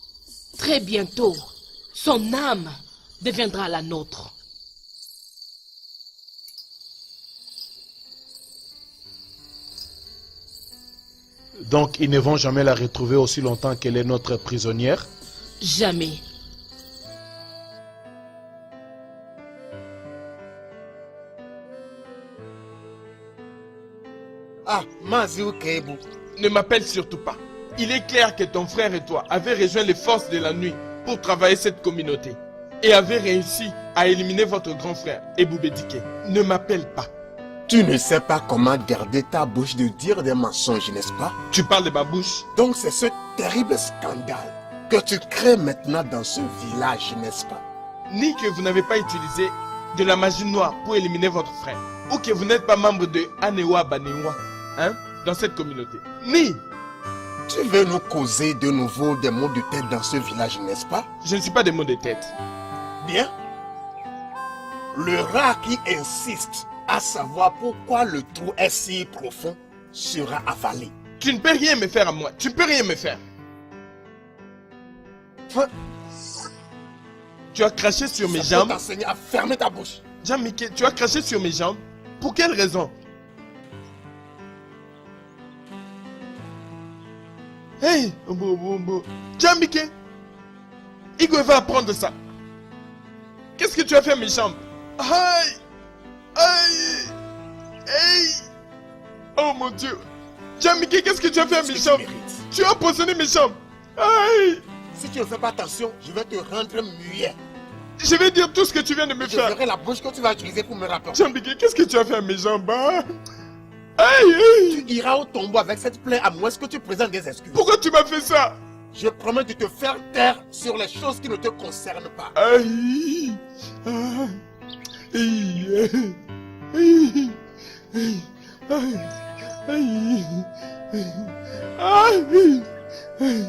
Très bientôt, son âme deviendra la nôtre. Donc ils ne vont jamais la retrouver aussi longtemps qu'elle est notre prisonnière? Jamais. Ah, Maziou Keibu. Ne m'appelle surtout pas. Il est clair que ton frère et toi avez rejoint les forces de la nuit pour travailler cette communauté et avez réussi à éliminer votre grand frère, Eboubedike. Ne m'appelle pas. Tu ne sais pas comment garder ta bouche de dire des mensonges, n'est-ce pas? Tu parles de ma bouche. Donc c'est ce terrible scandale que tu crées maintenant dans ce village, n'est-ce pas? Ni que vous n'avez pas utilisé de la magie noire pour éliminer votre frère, ou que vous n'êtes pas membre de Anewa Banewa, hein, dans cette communauté. Ni. Tu veux nous causer de nouveau des maux de tête dans ce village, n'est-ce pas? Je ne suis pas des maux de tête. Bien. Le rat qui insiste à savoir pourquoi le trou est si profond sera avalé. Tu ne peux rien me faire à moi. Tu ne peux rien me faire. Tu as craché sur mes jambes. Je peux t'enseigner à fermer ta bouche. Jean-Michel, tu as craché sur mes jambes. Pour quelle raison? Hey, Jean-Michel, Igwe va apprendre ça. Qu'est-ce que tu as fait à mes jambes? Aïe, aïe, aïe. Oh mon Dieu. Jean-Michel, qu'est-ce que tu as fait à mes jambes? Tu as poisonné mes jambes. Aïe. Si tu ne fais pas attention, je vais te rendre muet. Je vais dire tout ce que tu viens de me faire. Je verrai la bouche que tu vas utiliser pour me rappeler. Jean-Michel, qu'est-ce que tu as fait à mes jambes? Hein? Aïe, aïe. Tu iras au tombeau avec cette plaie à moins que tu présentes des excuses. Pourquoi tu m'as fait ça? Je promets de te faire taire sur les choses qui ne te concernent pas. Aïe. Aïe. Aïe. Aïe. Aïe. Aïe. Aïe.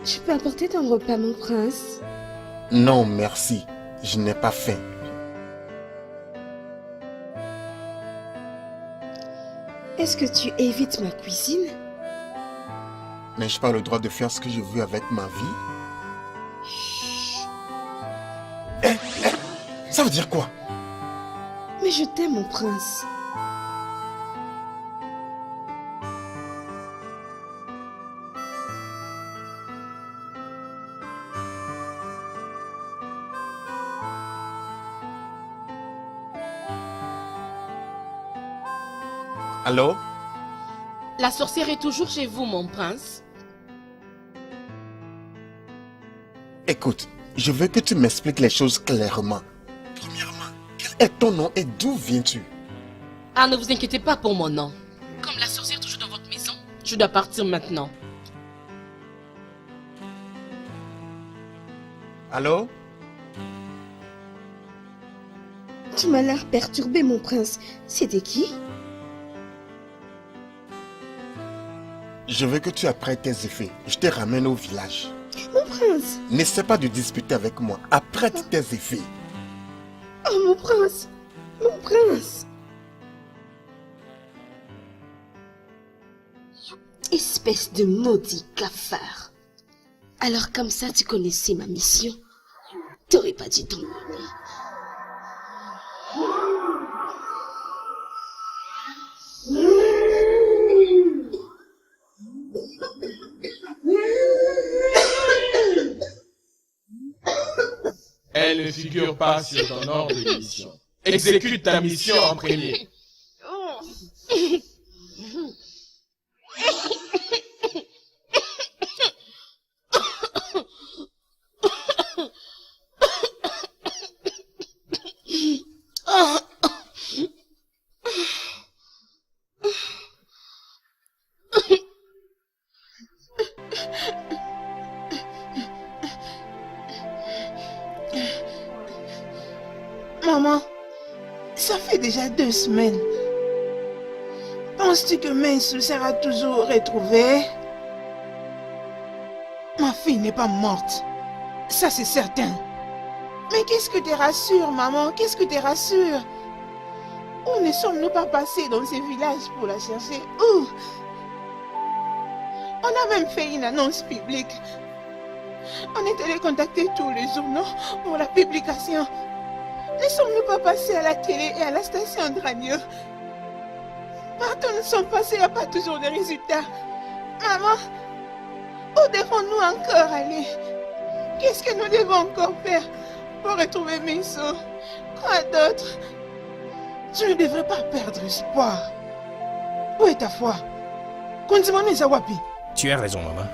Tu peux apporter ton repas, mon prince? Non, merci. Je n'ai pas faim. Est-ce que tu évites ma cuisine? N'ai-je pas le droit de faire ce que je veux avec ma vie? Ça veut dire quoi? Mais je t'aime, mon prince. Allô? La sorcière est toujours chez vous, mon prince. Écoute, je veux que tu m'expliques les choses clairement. Premièrement, quel est ton nom et d'où viens-tu? Ah, ne vous inquiétez pas pour mon nom. Comme la sorcière est toujours dans votre maison, je dois partir maintenant. Allô? Tu m'as l'air perturbé, mon prince. C'était qui? Je veux que tu apprêtes tes effets. Je te ramène au village. Mon prince. N'essaie pas de discuter avec moi. Apprête tes effets. Oh, mon prince. Mon prince. Espèce de maudit cafard. Alors comme ça, tu connaissais ma mission. T'aurais pas dû t'en aller. Elle ne figure pas sur ton ordre de mission. Exécute ta mission en premier. Maman, ça fait déjà 2 semaines. Penses-tu que Mensou sera toujours retrouvée? Ma fille n'est pas morte. Ça, c'est certain. Mais qu'est-ce que te rassure, maman? Qu'est-ce que te rassure? Où ne sommes-nous pas passés dans ces villages pour la chercher? Où? On a même fait une annonce publique. On est allé contacter tous les journaux pour la publication. Ne sommes-nous pas passés à la télé et à la station de radio? Partout nous sommes passés, il n'y a pas toujours de résultats. Maman, où devons-nous encore aller? Qu'est-ce que nous devons encore faire pour retrouver Mensou? Quoi d'autre? Tu ne devrais pas perdre espoir. Où est ta foi? Konzimano Zawapi. Tu as raison, maman.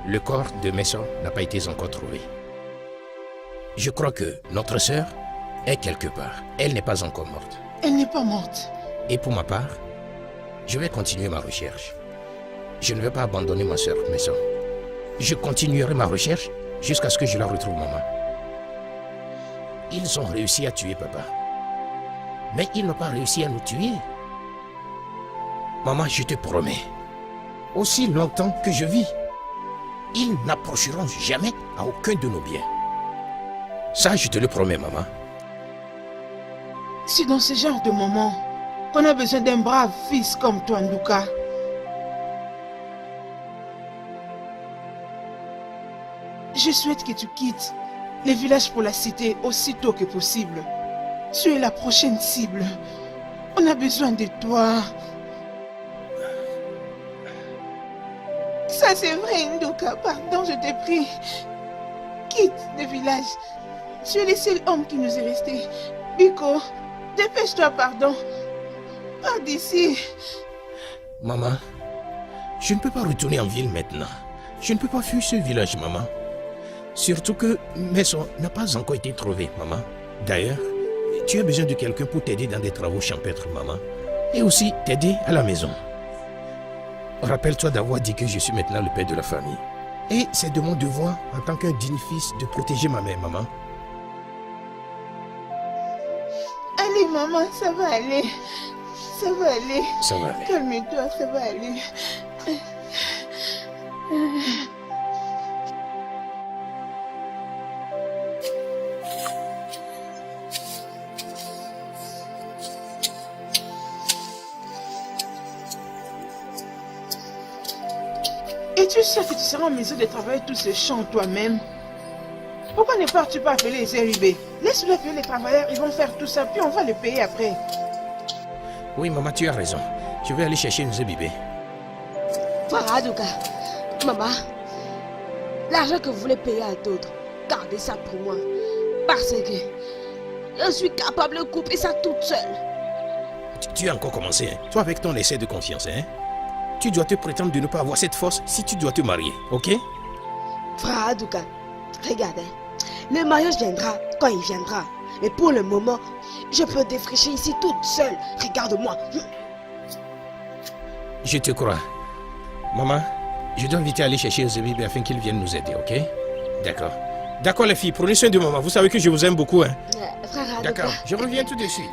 Le corps de Mensou n'a pas été encore trouvé. Je crois que notre sœur est quelque part. Elle n'est pas encore morte. Elle n'est pas morte. Et pour ma part, je vais continuer ma recherche. Je ne vais pas abandonner ma sœur, Mensou. Je continuerai ma recherche jusqu'à ce que je la retrouve, maman. Ils ont réussi à tuer papa. Mais ils n'ont pas réussi à nous tuer. Maman, je te promets, aussi longtemps que je vis, ils n'approcheront jamais à aucun de nos biens. Ça, je te le promets, maman. C'est dans ce genre de moment qu'on a besoin d'un brave fils comme toi, Nduka. Je souhaite que tu quittes les villages pour la cité aussitôt que possible. Tu es la prochaine cible. On a besoin de toi. Ça c'est vrai, Nduka. Pardon, je te prie. Quitte le village. Tu es le seul homme qui nous est resté. Biko, dépêche-toi, pardon. Pars d'ici. Maman, je ne peux pas retourner en ville maintenant. Je ne peux pas fuir ce village, maman. Surtout que Mensou n'a pas encore été trouvé, maman. D'ailleurs, tu as besoin de quelqu'un pour t'aider dans des travaux champêtres, maman. Et aussi t'aider à la maison. Rappelle-toi d'avoir dit que je suis maintenant le père de la famille. Et c'est de mon devoir, en tant qu'un digne fils, de protéger ma mère, maman. Allez, maman, ça va aller. Ça va aller. Ça va aller. Calme-toi, ça va aller. Es-tu sûr que tu seras en mesure de travailler tous ces champs toi-même? Pourquoi ne pars-tu pas appeler les RIB? Laisse-le appeler les travailleurs, ils vont faire tout ça, puis on va les payer après. Oui, maman, tu as raison. Je vais aller chercher une bébé. Faraduka, maman, l'argent que vous voulez payer à d'autres, gardez ça pour moi. Parce que je suis capable de couper ça toute seule. Tu as encore commencé, hein? Toi avec ton essai de confiance, hein? Tu dois te prétendre de ne pas avoir cette force si tu dois te marier, ok? Faraduka, regarde, le mariage viendra quand il viendra. Mais pour le moment, je peux défricher ici toute seule. Regarde-moi. Je te crois. Maman, je dois vite aller chercher Zébibé afin qu'il vienne nous aider, ok? D'accord. D'accord les filles, prenez soin de maman. Vous savez que je vous aime beaucoup, hein? D'accord, je reviens tout de suite.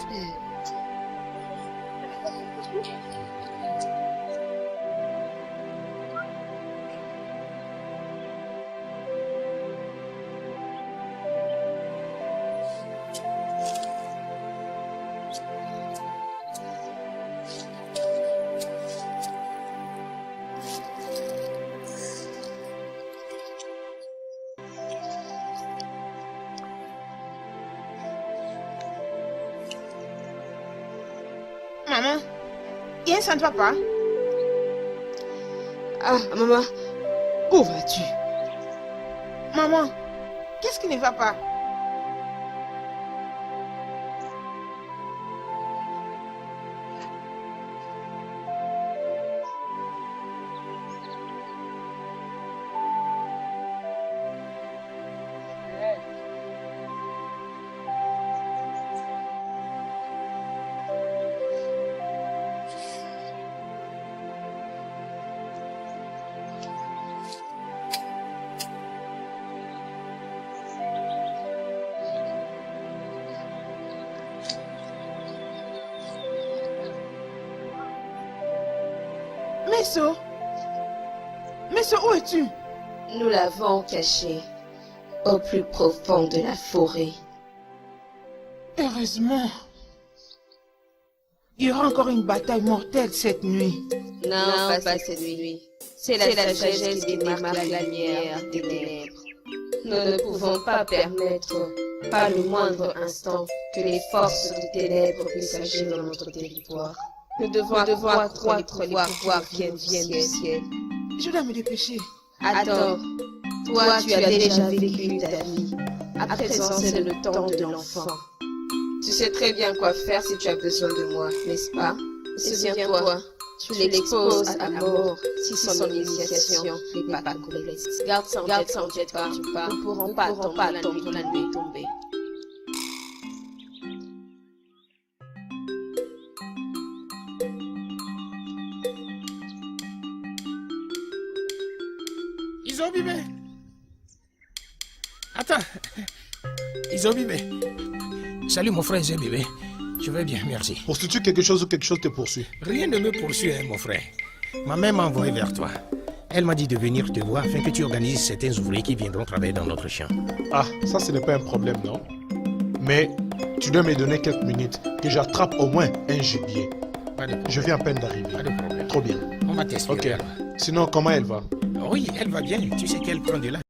Maman, ça ne va pas? Ah, maman, où vas-tu? Maman, qu'est-ce qui ne va pas? Messo? Messo, où es-tu? Nous l'avons caché au plus profond de la forêt. Heureusement. Il y aura encore une bataille mortelle cette nuit. Non, pas cette nuit. C'est la sagesse qui démarque la lumière des ténèbres. Nous ne pouvons pas permettre, pas le moindre instant, que les forces des ténèbres puissent agir dans notre territoire. Nous devons accroître les pouvoirs qui viennent du ciel. Je dois me dépêcher. Attends, toi tu as déjà vécu ta vie. À présent c'est le temps de l'enfant. Tu sais très bien quoi faire si tu as besoin de moi, n'est-ce pas? Souviens-toi, tu l'exposes à la mort si son initiation n'est pas complète. Garde ça en tête quand tu pars. Nous ne pourrons pas attendre la nuit tombée. Izobime. Attends. Izobime. Salut mon frère Izobime. Je vais bien, merci. Poursuis-tu quelque chose ou quelque chose te poursuit? Rien ne me poursuit, hein, mon frère. Ma mère m'a envoyé vers toi. Elle m'a dit de venir te voir afin que tu organises certains ouvriers qui viendront travailler dans notre champ. Ah, ça ce n'est pas un problème, non? Mais tu dois me donner quelques minutes que j'attrape au moins un gibier. Pas de problème. Je viens à peine d'arriver. Pas de problème. Trop bien. On va t'expliquer. Ok. Sinon, comment elle va? Oui, elle va bien. Tu sais qu'elle prend de l'âge.